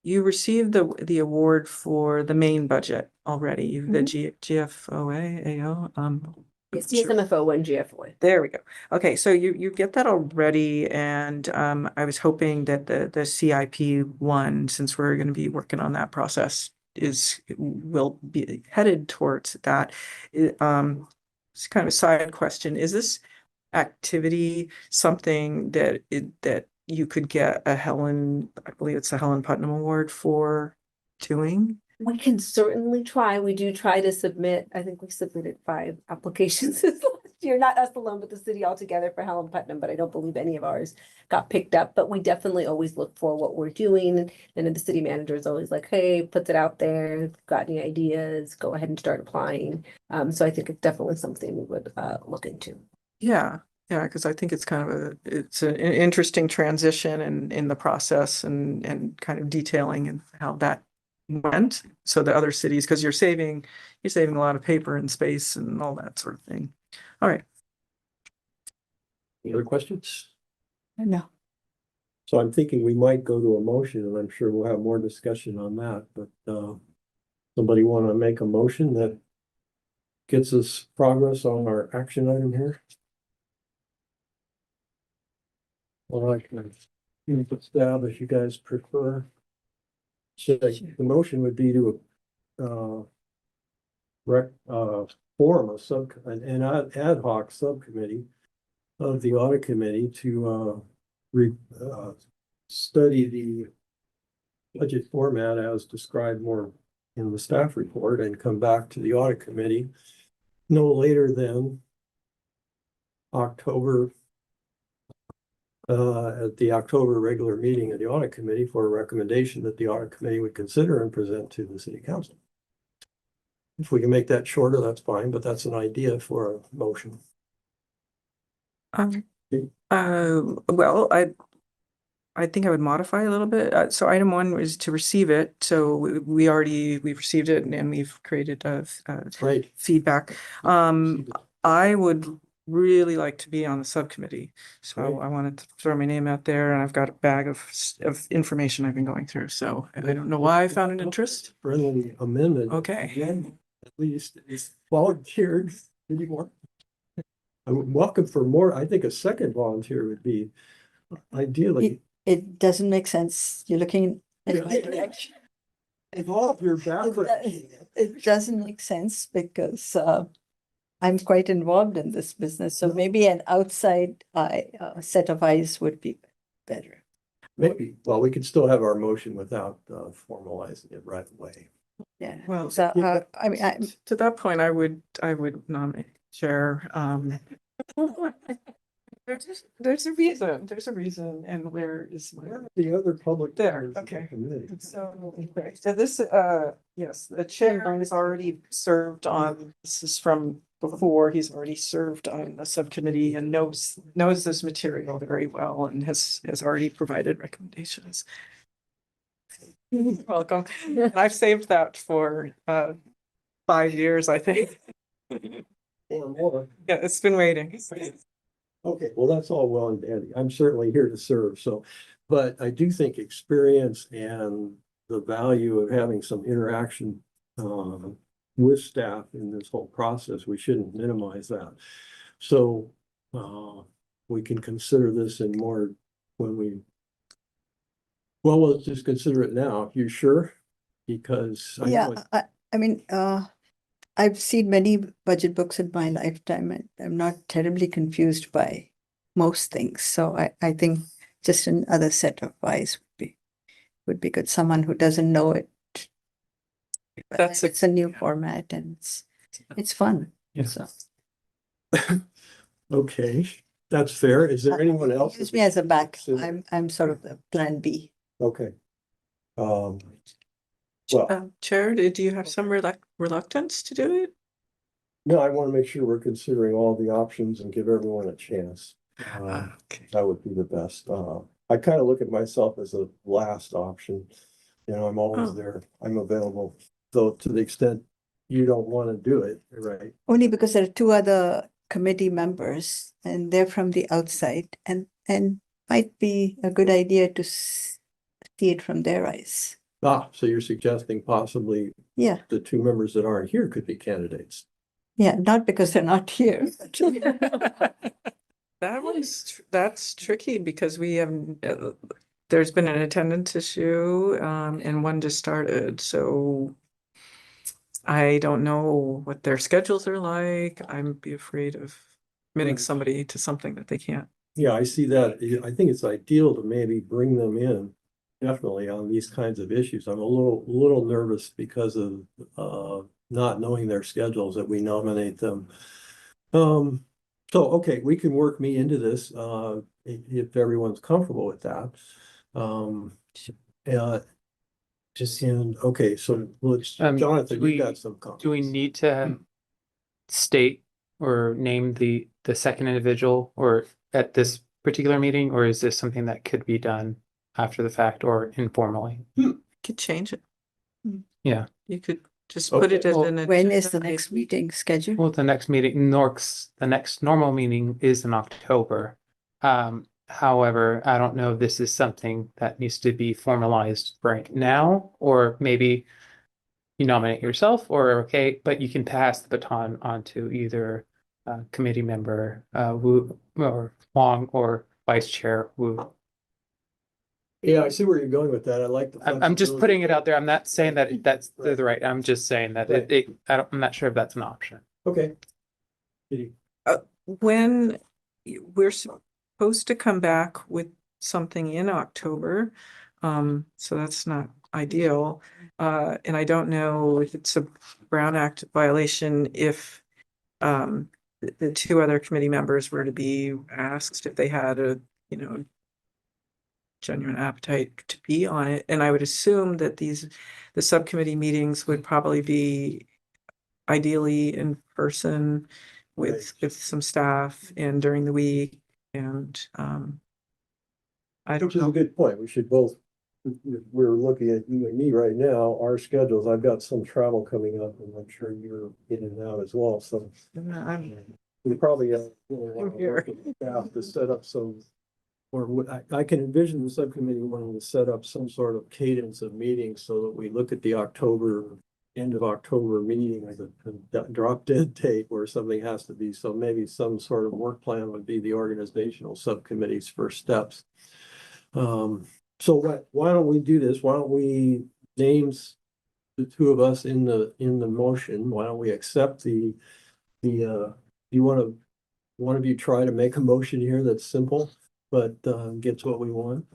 you received the award for the main budget already, the GFOA, AO, It's CSMFO and GFOA. there we go. Okay, so you get that already, and I was hoping that the CIP one, since we're going to be working on that process, will be headed towards that. It's kind of a side question. Is this activity something that you could get I believe it's a Helen Putnam Award for doing? We can certainly try. We do try to submit. I think we submitted 5 applications this last year, not us alone, but the city altogether for Helen Putnam, but I don't believe any of ours got picked up. But we definitely always look for what we're doing. And then the city manager is always like, hey, puts it out there. Got any ideas? Go ahead and start applying. So I think it's definitely something we would look into. Yeah, because I think it's kind of it's an interesting transition in the process and kind of detailing and how that went. So the other cities, because you're saving a lot of paper and space and all that sort of thing. All right. Any other questions? No. So I'm thinking we might go to a motion, and I'm sure we'll have more discussion on that, but somebody want to make a motion that gets us progress on our action item here? Well, I can put stab if you guys prefer. So the motion would be to form an ad hoc subcommittee of the audit committee to study the budget format as described more in the staff report and come back to the audit committee no later than October, at the October regular meeting of the audit committee for a recommendation that the audit committee would consider and present to the city council. If we can make that shorter, that's fine, but that's an idea for a motion. Well, I think I would modify a little bit. So item 1 was to receive it. So we've received it and we've created Right. feedback. I would really like to be on the subcommittee. So Right. I wanted to throw my name out there, and I've got a bag of information I've been going through. So I don't know why I found an interest. Friendly amendment. Okay. Again, at least it's volunteered. Any more? I'm welcome for more. I think a second volunteer would be ideally. It doesn't make sense. You're looking at my direction. Evolve your background. It doesn't make sense because I'm quite involved in this business, so maybe an outside set of eyes would be better. Maybe, well, we could still have our motion without formalizing it right away. Yeah. Well, So I mean, to that point, I would nominate chair. There's a reason, and where is my? The other public. There, members of the okay. committee. So this, yes, the chair has already served on, this is from before, he's already served on the subcommittee and knows this material very well and has already provided recommendations. Welcome. And I've saved that for 5 years, I think. Or more. Yeah, it's been waiting. Okay, well, that's all well and dandy. I'm certainly here to serve, so, but I do think experience and the value of having some interaction with staff in this whole process, we shouldn't minimize that. So we can consider this in more when well, let's just consider it now. You sure? Because I mean, I've seen many budget books in my lifetime, and I'm not terribly confused by most things. So I think just another set of eyes would be good. Someone who doesn't know it. It's a new format and it's fun. Yeah. So okay, that's fair. Is there anyone else? use me as a back. So- I'm sort of the plan B. Okay. Well, Chair, do you have some reluctance to do it? no, I want to make sure we're considering all the options and give everyone a chance. Okay. That would be the best. I kind of look at myself as a last option. You know, I'm always Oh. there. I'm available. So to the extent you don't want to do it, right? Only because there are 2 other committee members and they're from the outside and might be a good idea to see it from their eyes. So you're suggesting possibly Yeah, the 2 members that aren't here could be candidates. yeah, not because they're not here. That's tricky because we have, there's been an attendance issue, and one just started, so I don't know what their schedules are like. I'd be afraid of committing Right. somebody to something that they can't. Yeah, I see that. I think it's ideal to maybe bring them in. Definitely on these kinds of issues. I'm a little nervous because of not knowing their schedules that we nominate them. So, okay, we can work me into this if everyone's comfortable with that. Okay, so let's, Jonathan, you got some comments. Do we need to state or name the second individual or at this particular meeting, or is this something that could be done after the fact or informally? Could change it. Yeah. You could just put it Okay, as well, an. When agenda is the item. next meeting scheduled? Well, the next normal meeting is in October. However, I don't know if this is something that needs to be formalized right now, or maybe you nominate yourself, or okay, but you can pass the baton on to either committee member Wu or Wong or Vice Chair Wu. yeah, I see where you're going with that. I like the. I'm just flexibility. putting it out there. I'm not saying that that's the right. I'm just saying that Right. I'm not sure if that's an option. Okay. Kitty. When we're supposed to come back with something in October, so that's not ideal. And I don't know if it's a Brown Act violation if the two other committee members were to be asked if they had a, you know, genuine appetite to be on it. And I would assume that the subcommittee meetings would probably be ideally in person with some staff and during the week. And I don't Which is a know. good point. We should both, if we're looking at you and me right now, our schedules, I've got some travel coming up and I'm sure you're in and out as well, so. We probably I'm here. staff to set up some, I can envision the subcommittee wanting to set up some sort of cadence of meetings so that we look at the end of October meeting as a drop dead date where something has to be, so maybe some sort of work plan would be the organizational subcommittee's first steps. So why don't we do this? Why don't we names the two of us in the motion? Why don't we accept you one of you try to make a motion here that's simple, but gets what we want?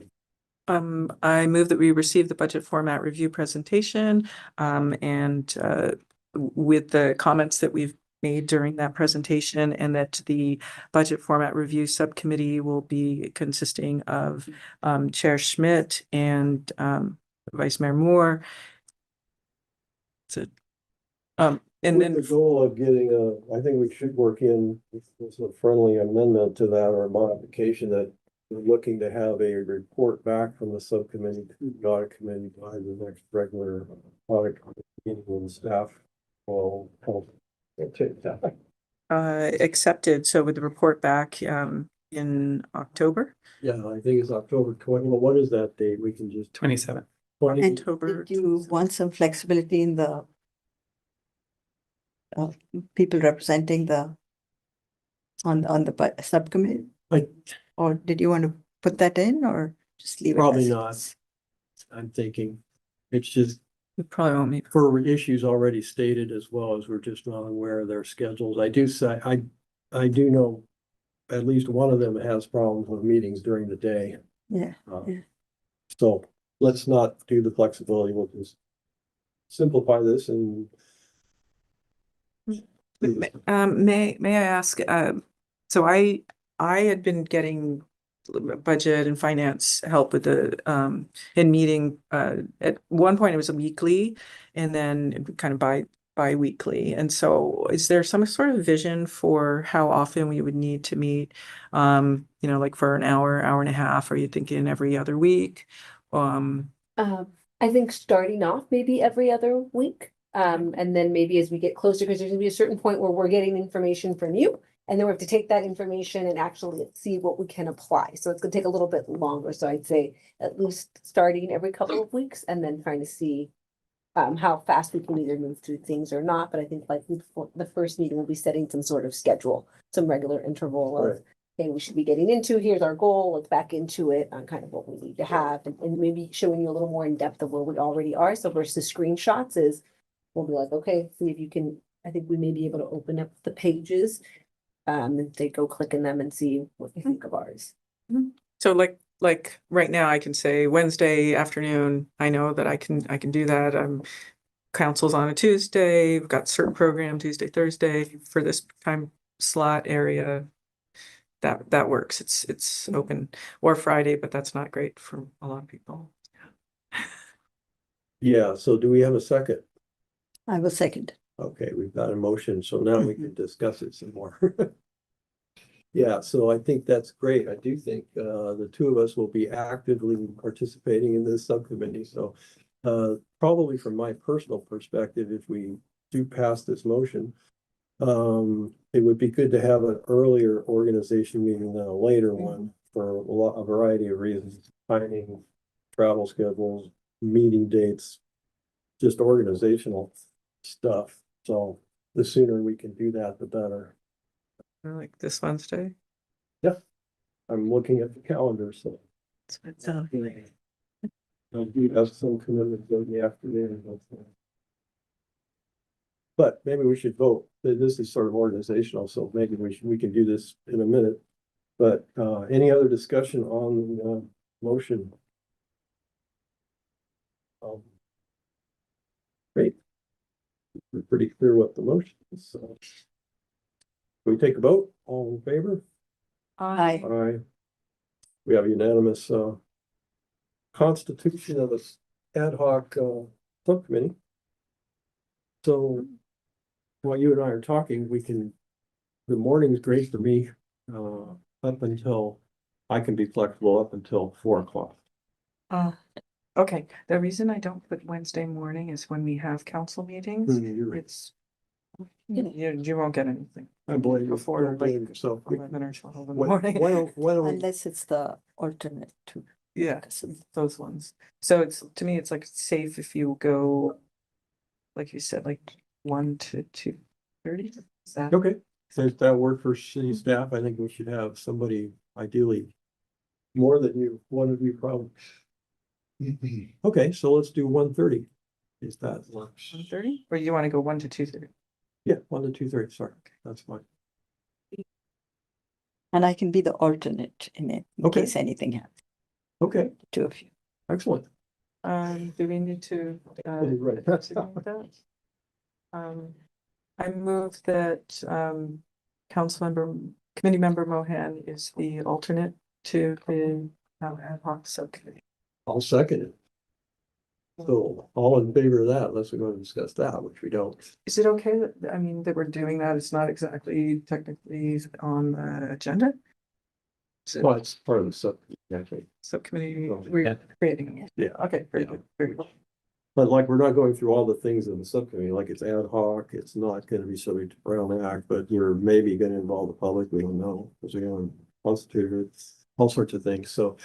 I move that we receive the budget format review presentation, and with the comments that we've made during that presentation, and that the budget format review subcommittee will be consisting of Chair Schmidt and Vice Mayor Moore. And With the then goal of getting I think we should work in a friendly amendment to that or a modification that we're looking to have a report back from the subcommittee to the audit committee by the next regular audit meeting with the staff. Will help take that. accepted, so with the report back in October. Yeah, I think it's October 20. Well, what is that date? We can just 27. 20. And October. did you want some flexibility in the people representing on the subcommittee? Or did you want to put that in or just leave it? Probably as- not. I'm thinking it's just We probably won't meet. for issues already stated as well as we're just not aware of their schedules. I do say, I do know at least one of them has problems with meetings during the day. Yeah, Uh, So let's not do the flexibility. We'll just simplify this and. May I ask, so I had been getting budget and finance help with the in meeting, at one point it was a weekly and then kind of bi-weekly. And so is there some sort of vision for how often we would need to meet? You know, like for an hour and a half, are you thinking every other week? I think starting off maybe every other week. And then maybe as we get closer, because there's gonna be a certain point where we're getting information from you. And then we have to take that information and actually see what we can apply. So it's gonna take a little bit longer. So I'd say at least starting every couple of weeks and then trying to see how fast we can either move through things or not. But I think like the first meeting will be setting some sort of schedule, some regular interval of, Right. okay, we should be getting into, here's our goal, let's back into it on kind of what we need to have, and maybe showing you a little more in depth of where we already are. So versus screenshots is, we'll be like, okay, see if you can, I think we may be able to open up the pages. And they go click in them and see what you think of ours. So like right now I can say Wednesday afternoon, I know that I can do that. Council's on a Tuesday, we've got certain program Tuesday, Thursday for this time slot area. That works. It's open, or Friday, but that's not great for a lot of people. Yeah, so do we have a second? I will second. Okay, we've got a motion, so now we can discuss it some more. Yeah, so I think that's great. I do think the two of us will be actively participating in this subcommittee, so probably from my personal perspective, if we do pass this motion, it would be good to have an earlier organization meeting than a later one for a variety of reasons, timing, travel schedules, meeting dates, just organizational stuff. So the sooner we can do that, the better. Like this Wednesday? I'm looking at the calendar, so I do have some commitments in the afternoon. But maybe we should vote. This is sort of organizational, so maybe we can do this in a minute. But any other discussion on the motion? Great. We're pretty clear what the motion is, so. Can we take a vote? All in favor? Aye. Aye. We have unanimous constitution of this ad hoc subcommittee. So while you and I are talking, the morning's great for me, up until, I can be flexible up until 4 o'clock. Okay, the reason I don't put Wednesday morning is when we have council meetings, You're right. it's. You won't get anything I blame you. before Don't blame like yourself. 11 or 12 in the When, morning. when are we- Unless it's the alternate to. Yeah, those ones. So it's, to me, it's like safe if you go, like you said, like 1 to 2:30. Is that? Okay, since that work for city staff, I think we should have somebody ideally more than you, one of you probably. Okay, so let's do 1:30. Is that works? 1:30? Or you want to go 1 to 2:30? Yeah, 1 to 2:30, sorry, that's fine. And I can be the alternate in it, in Okay. case anything happens, Okay, the two of you. excellent. Do we need to? Right. designate that? I move that committee member Mohan is the alternate to the ad hoc subcommittee. I'll second it. So all in favor of that, unless we're going to discuss that, which we don't. Is it okay that, I mean, that we're doing that? It's not exactly technically on the agenda? Is it Well, it's part of the sub, actually. subcommittee, Oh, we're yeah. creating it? Yeah. Okay, very Yeah. good, very good. But like, we're not going through all the things in the subcommittee, like it's ad hoc, it's not gonna be subject to Brown Act, but you're maybe gonna involve the public, we don't know. Because we're gonna constitute it, all sorts of things, so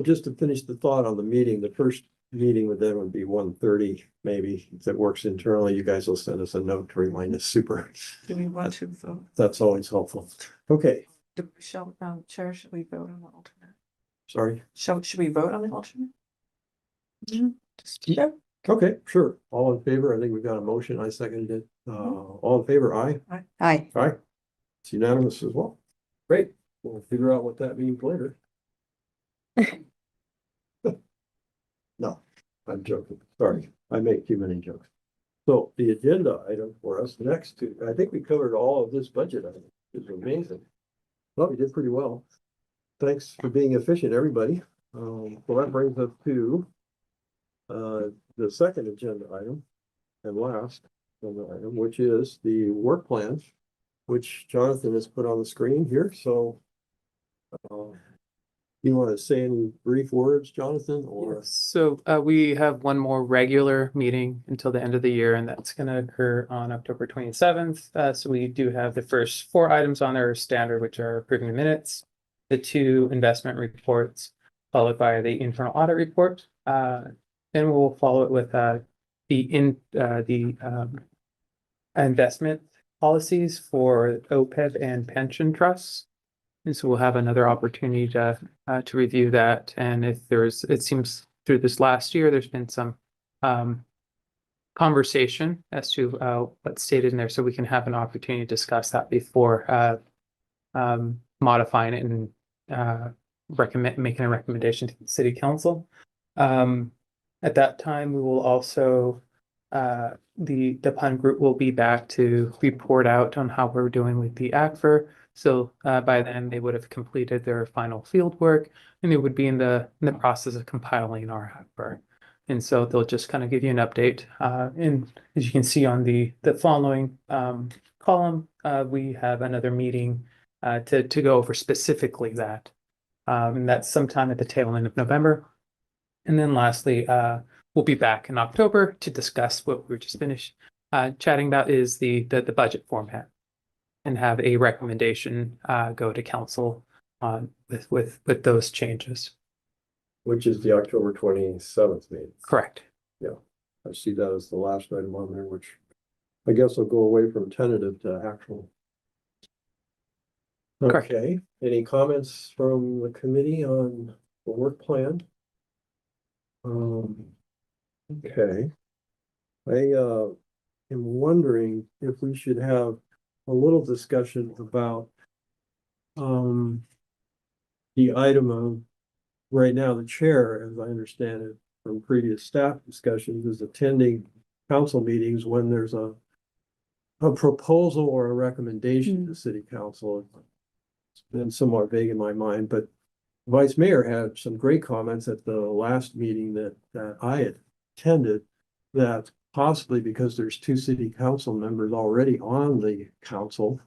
just to finish the thought on the meeting, the first meeting with them would be 1:30, maybe, if it works internally, you guys will send us a note to remind us, super. Do we want to vote? That's always helpful. Okay, Shall, Chair, should we vote on the alternate? sorry, Should we vote on the alternate? Just- Sure. okay, sure, all in favor, I think we've got a motion, I seconded it, all in favor, aye? Aye. Aye. It's unanimous as well. Great. We'll figure out what that means later. No, I'm joking. Sorry, I make too many jokes. So the agenda item for us next to, I think we covered all of this budget item. It's amazing. Well, we did pretty well. Thanks for being efficient, everybody. Well, that brings us to the second agenda item and last agenda item, which is the work plan, which Jonathan has put on the screen here, so. You want to say any brief words, Jonathan, or? So we have one more regular meeting until the end of the year, and that's going to occur on October 27th. So we do have the first 4 items on there standard, which are approving the minutes, the 2 investment reports, followed by the internal audit report. Then we'll follow it with the investment policies for OPEB and pension trusts. And so we'll have another opportunity to review that. And if it seems through this last year, there's been some conversation as to what's stated in there, so we can have an opportunity to discuss that before modifying it and making a recommendation to the city council. At that time, we will also the PUN group will be back to report out on how we're doing with the ACFR. So by then they would have completed their final field work and they would be in the process of compiling our ACFR. And so they'll just kind of give you an update. And as you can see on the following column, we have another meeting to go over specifically that. And that's sometime at the tail end of November. And then lastly, we'll be back in October to discuss what we were just finished chatting about is the budget format and have a recommendation go to council with those changes. Which is the October 27th meeting. Correct. I see that as the last item on there, which I guess will go away from tentative to actual. Correct. Okay, any comments from the committee on the work plan? Okay. I am wondering if we should have a little discussion about the item of right now, the chair, as I understand it from previous staff discussions, is attending council meetings when there's a proposal or a recommendation to city council. It's been somewhat vague in my mind, but Vice Mayor had some great comments at the last meeting that I attended, that possibly because there's two city council members already on the council,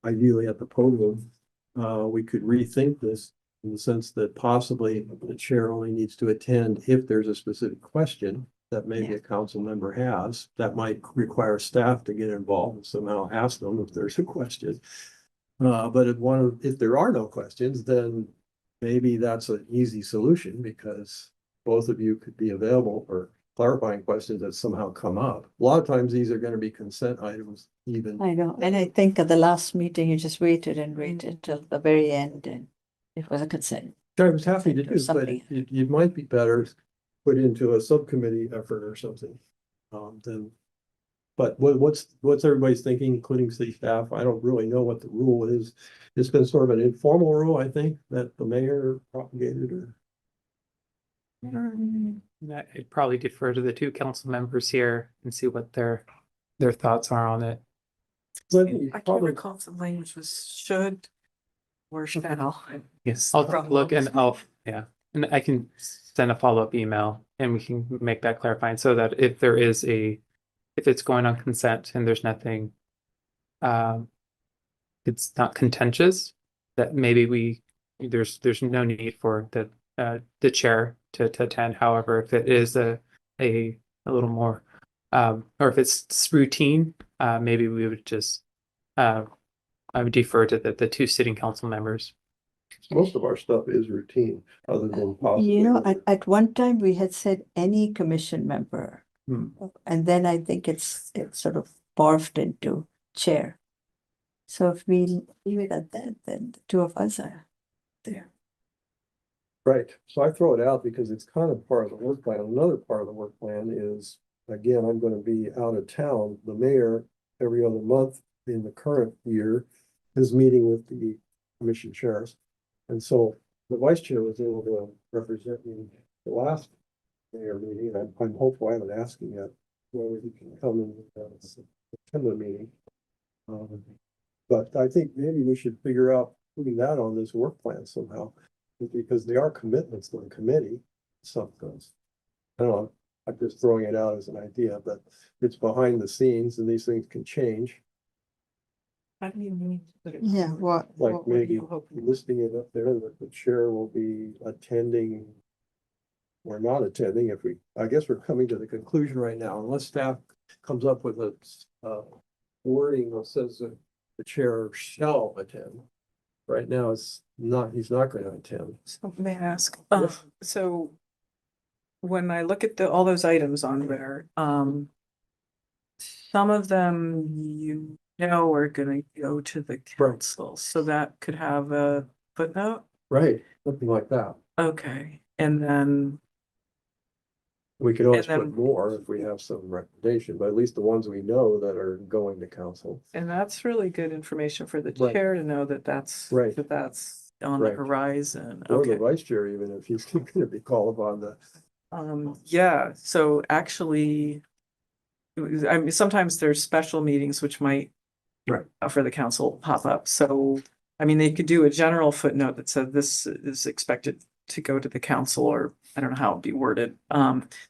ideally at the podium, we could rethink this in the sense that possibly the chair only needs to attend if there's a specific question that maybe a council member has, that might require staff to get involved and somehow ask them if there's a question. But if there are no questions, then maybe that's an easy solution because both of you could be available for clarifying questions that somehow come up. A lot of times these are going to be consent items even. I know, and I think at the last meeting, you just waited and waited till the very end, and it was a consent. I was happy to Or do, but something. it might be better put into a subcommittee effort or something. But what's everybody's thinking, including city staff? I don't really know what the rule is. It's been sort of an informal rule, I think, that the mayor propagated or. I'd probably defer to the two council members here and see what their thoughts are on it. So I think you I can't probably- recall if the language was should or shall. Yes, I'll take a look and and I can send a follow-up email and we can make that clarifying so that if it's going on consent and there's nothing, it's not contentious, that maybe there's no need for the chair to attend. However, if it is a little more, or if it's routine, maybe we would just, I would defer to the two sitting council members. Most of our stuff is routine, other than possibly. You know, at one time, we had said any commission member. And then I think it's sort of morphed into chair. So if we leave it at that, then the two of us are there. Right, so I throw it out because it's kind of part of the work plan. Another part of the work plan is, again, I'm gonna be out of town. The mayor, every other month in the current year, is meeting with the commission chairs. And so the vice chair was able to represent me the last mayor meeting. I'm hopeful, I haven't asked him yet whether he can come and attend the meeting. But I think maybe we should figure out putting that on this work plan somehow, because there are commitments to the committee. Sometimes, I don't know, I'm just throwing it out as an idea, but it's behind the scenes and these things can change. How do you mean? Yeah, what Like were maybe you hoping? listing it up there that the chair will be attending or not attending I guess we're coming to the conclusion right now, unless staff comes up with a wording that says that the chair shall attend. Right now, he's not going to attend. So may I ask, Yes. so when I look at all those items on there, some of them are gonna go to the council, so that could have a footnote. Right, something like that. Okay, and then, We could always And put then- more if we have some recommendation, but at least the ones we know that are going to council. and that's really good information for the Right. chair to know that that's Right. on the Right. horizon. Or the Okay. vice chair, even if he's gonna be called upon to. Yeah, so actually, I mean, sometimes there's special meetings which might Right. for the council pop up. So, I mean, they could do a general footnote that said this is expected to go to the council, or I don't know how it'd be worded.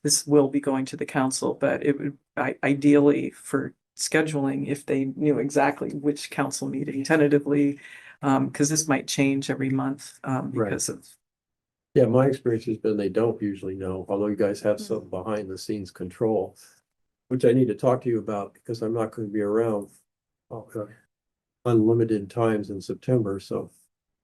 This will be going to the council, but it would ideally for scheduling, if they knew exactly which council meeting tentatively, because this might change every month, because of Yeah, my experience has been they don't usually know, although you guys have some behind the scenes control, which I need to talk to you about because I'm not going to be around unlimited times in September, so.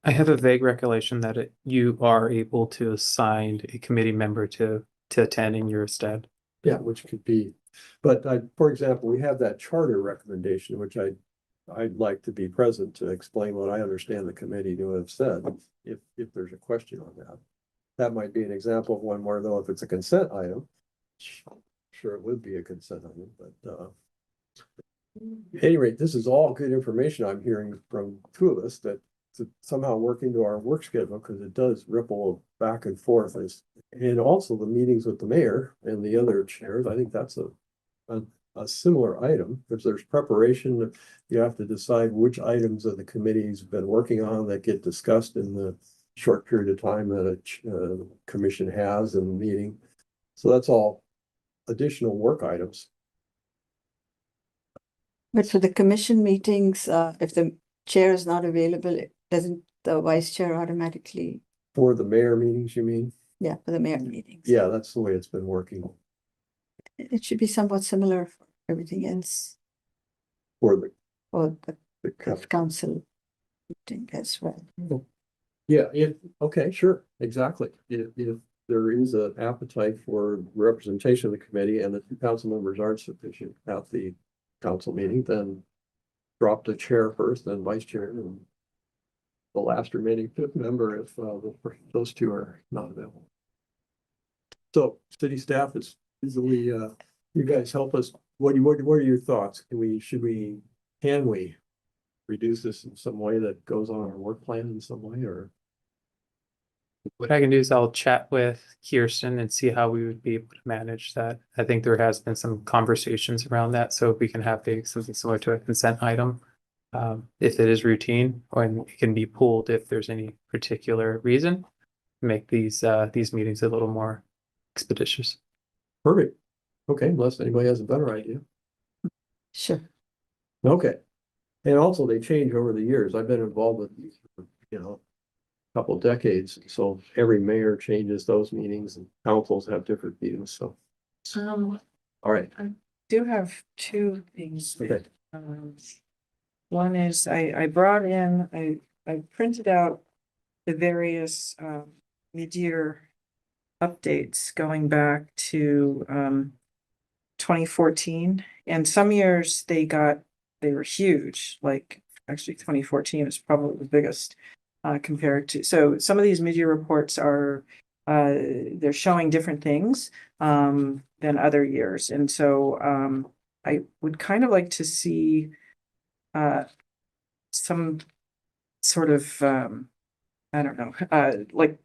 I have a vague recollection that you are able to assign a committee member to attend in your stead. Yeah, which could be, but for example, we have that charter recommendation, which I'd like to be present to explain what I understand the committee to have said, if there's a question on that. That might be an example of one where, though, if it's a consent item, sure, it would be a consent item, but at any rate, this is all good information I'm hearing from two of us that to somehow work into our work schedule, because it does ripple back and forth and also the meetings with the mayor and the other chairs. I think that's a similar item. If there's preparation, you have to decide which items of the committee's been working on that get discussed in the short period of time that a commission has in the meeting. So that's all additional work items. But for the commission meetings, if the chair is not available, doesn't the vice chair automatically? For the mayor meetings, you mean? Yeah, for the mayor meetings. Yeah, that's the way it's been working It should be somewhat similar for everything else, for the or the the council meeting as well. Yeah, okay, sure, exactly. If there is an appetite for representation of the committee and the two council members aren't sufficient at the council meeting, then drop the chair first, then vice chair, and the last remaining fifth member if those two are not available. So city staff is easily, you guys help us. What are your thoughts? Can we reduce this in some way that goes on our work plan in some way, or? What I can do is I'll chat with Kirsten and see how we would be able to manage that. I think there has been some conversations around that, so we can have something similar to a consent item. If it is routine, or it can be pulled if there's any particular reason, make these meetings a little more expeditious. Perfect. Okay, unless anybody has a better idea. Sure. Okay. And also they change over the years. I've been involved with these, for, a couple of decades. So every mayor changes those meetings and councils have different views. So, all right. Do have two things. Okay. One is I brought in, I printed out the various mid-year updates going back to 2014. And some years they were huge, like actually 2014 is probably the biggest compared to, so some of these mid-year reports are they're showing different things than other years. And so I would kind of like to see some sort of I don't know, like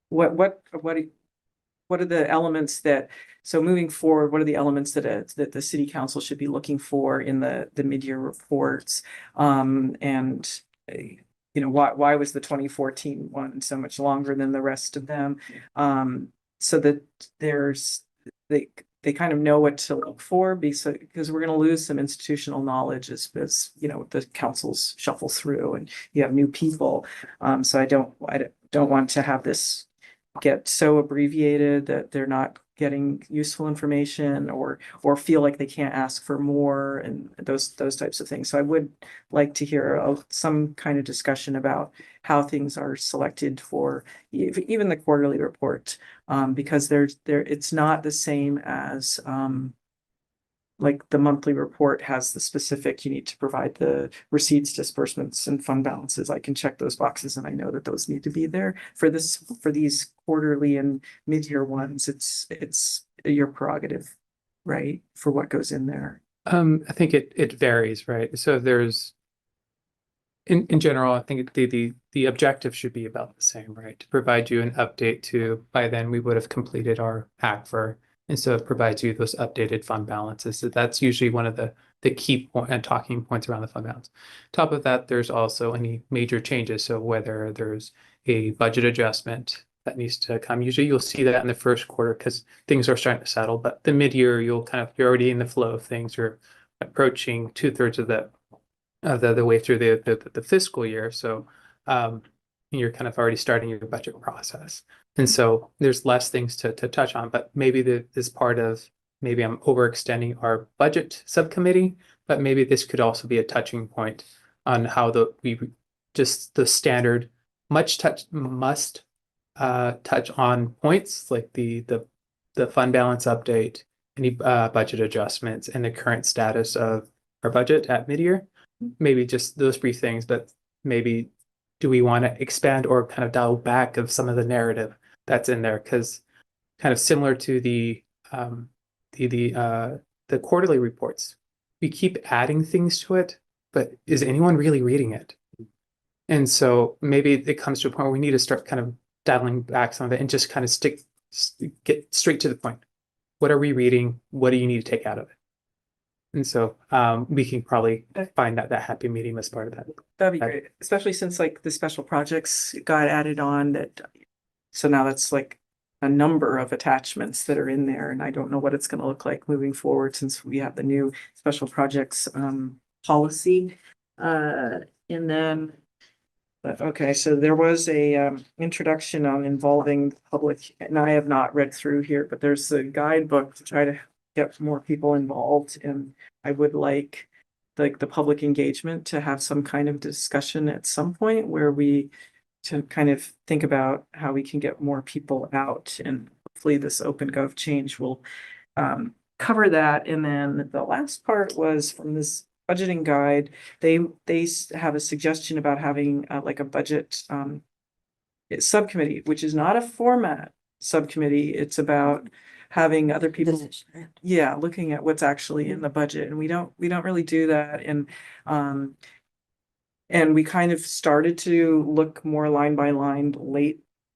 what are the elements that, so moving forward, what are the elements that the city council should be looking for in the mid-year reports? And why was the 2014 one so much longer than the rest of them? So that they kind of know what to look for, because we're going to lose some institutional knowledge as the councils shuffle through and you have new people. So I don't want to have this get so abbreviated that they're not getting useful information or feel like they can't ask for more and those types of things. So I would like to hear some kind of discussion about how things are selected for even the quarterly report, because it's not the same as like the monthly report has the specific, you need to provide the receipts, disbursements, and fund balances. I can check those boxes and I know that those need to be there. For these quarterly and mid-year ones, it's your prerogative, right? For what goes in there. I think it varies, right? So there's in general, I think the objective should be about the same, right? To provide you an update by then we would have completed our ACFR. And so it provides you those updated fund balances. So that's usually one of the key point and talking points around the fund balance. Top of that, there's also any major changes. So whether there's a budget adjustment that needs to come, usually you'll see that in the first quarter because things are starting to settle. But the mid-year, you're already in the flow of things. You're approaching 2/3 of the way through the fiscal year. So you're kind of already starting your budget process. And so there's less things to touch on, but maybe this part of, maybe I'm overextending our budget subcommittee, but maybe this could also be a touching point on how just the standard must touch on points like the fund balance update, any budget adjustments, and the current status of our budget at mid-year. Maybe just those brief things, but maybe do we want to expand or kind of dial back of some of the narrative that's in there? Because kind of similar to the quarterly reports, we keep adding things to it, but is anyone really reading it? And so maybe it comes to a point where we need to start kind of dialing back some of it and just kind of get straight to the point. What are we reading? What do you need to take out of it? And so we can probably find that happy medium as part of that. That'd be great, especially since like the special projects got added on that. So now that's like a number of attachments that are in there, and I don't know what it's gonna look like moving forward since we have the new special projects policy. And then, okay, so there was a introduction on involving the public, and I have not read through here, but there's a guidebook to try to get more people involved, and I would like the public engagement to have some kind of discussion at some point where we to kind of think about how we can get more people out, and hopefully this OpenGov change will cover that. And then the last part was from this budgeting guide. They have a suggestion about having like a budget subcommittee, which is not a format subcommittee. It's about having other people, yeah, looking at what's actually in the budget, and we don't really do that. And we kind of started to look more line by line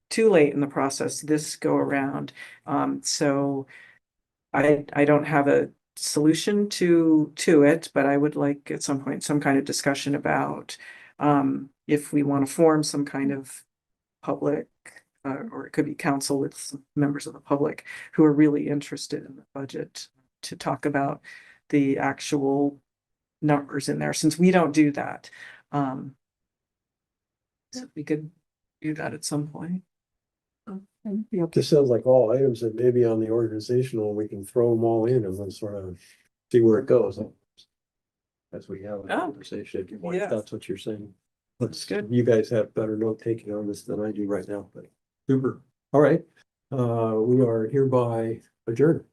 too late in the process this go around. So I don't have a solution to it, but I would like at some point some kind of discussion about if we want to form some kind of public or it could be council with some members of the public who are really interested in the budget to talk about the actual numbers in there, since we don't do that. So we could do that at some point. This sounds like all items that may be on the organizational, we can throw them all in and then sort of see where it goes. As we have a conversation, if you want, if that's what you're saying. That's good. You guys have better note taking on this than I do right now, but super. All right. We are hereby adjourned.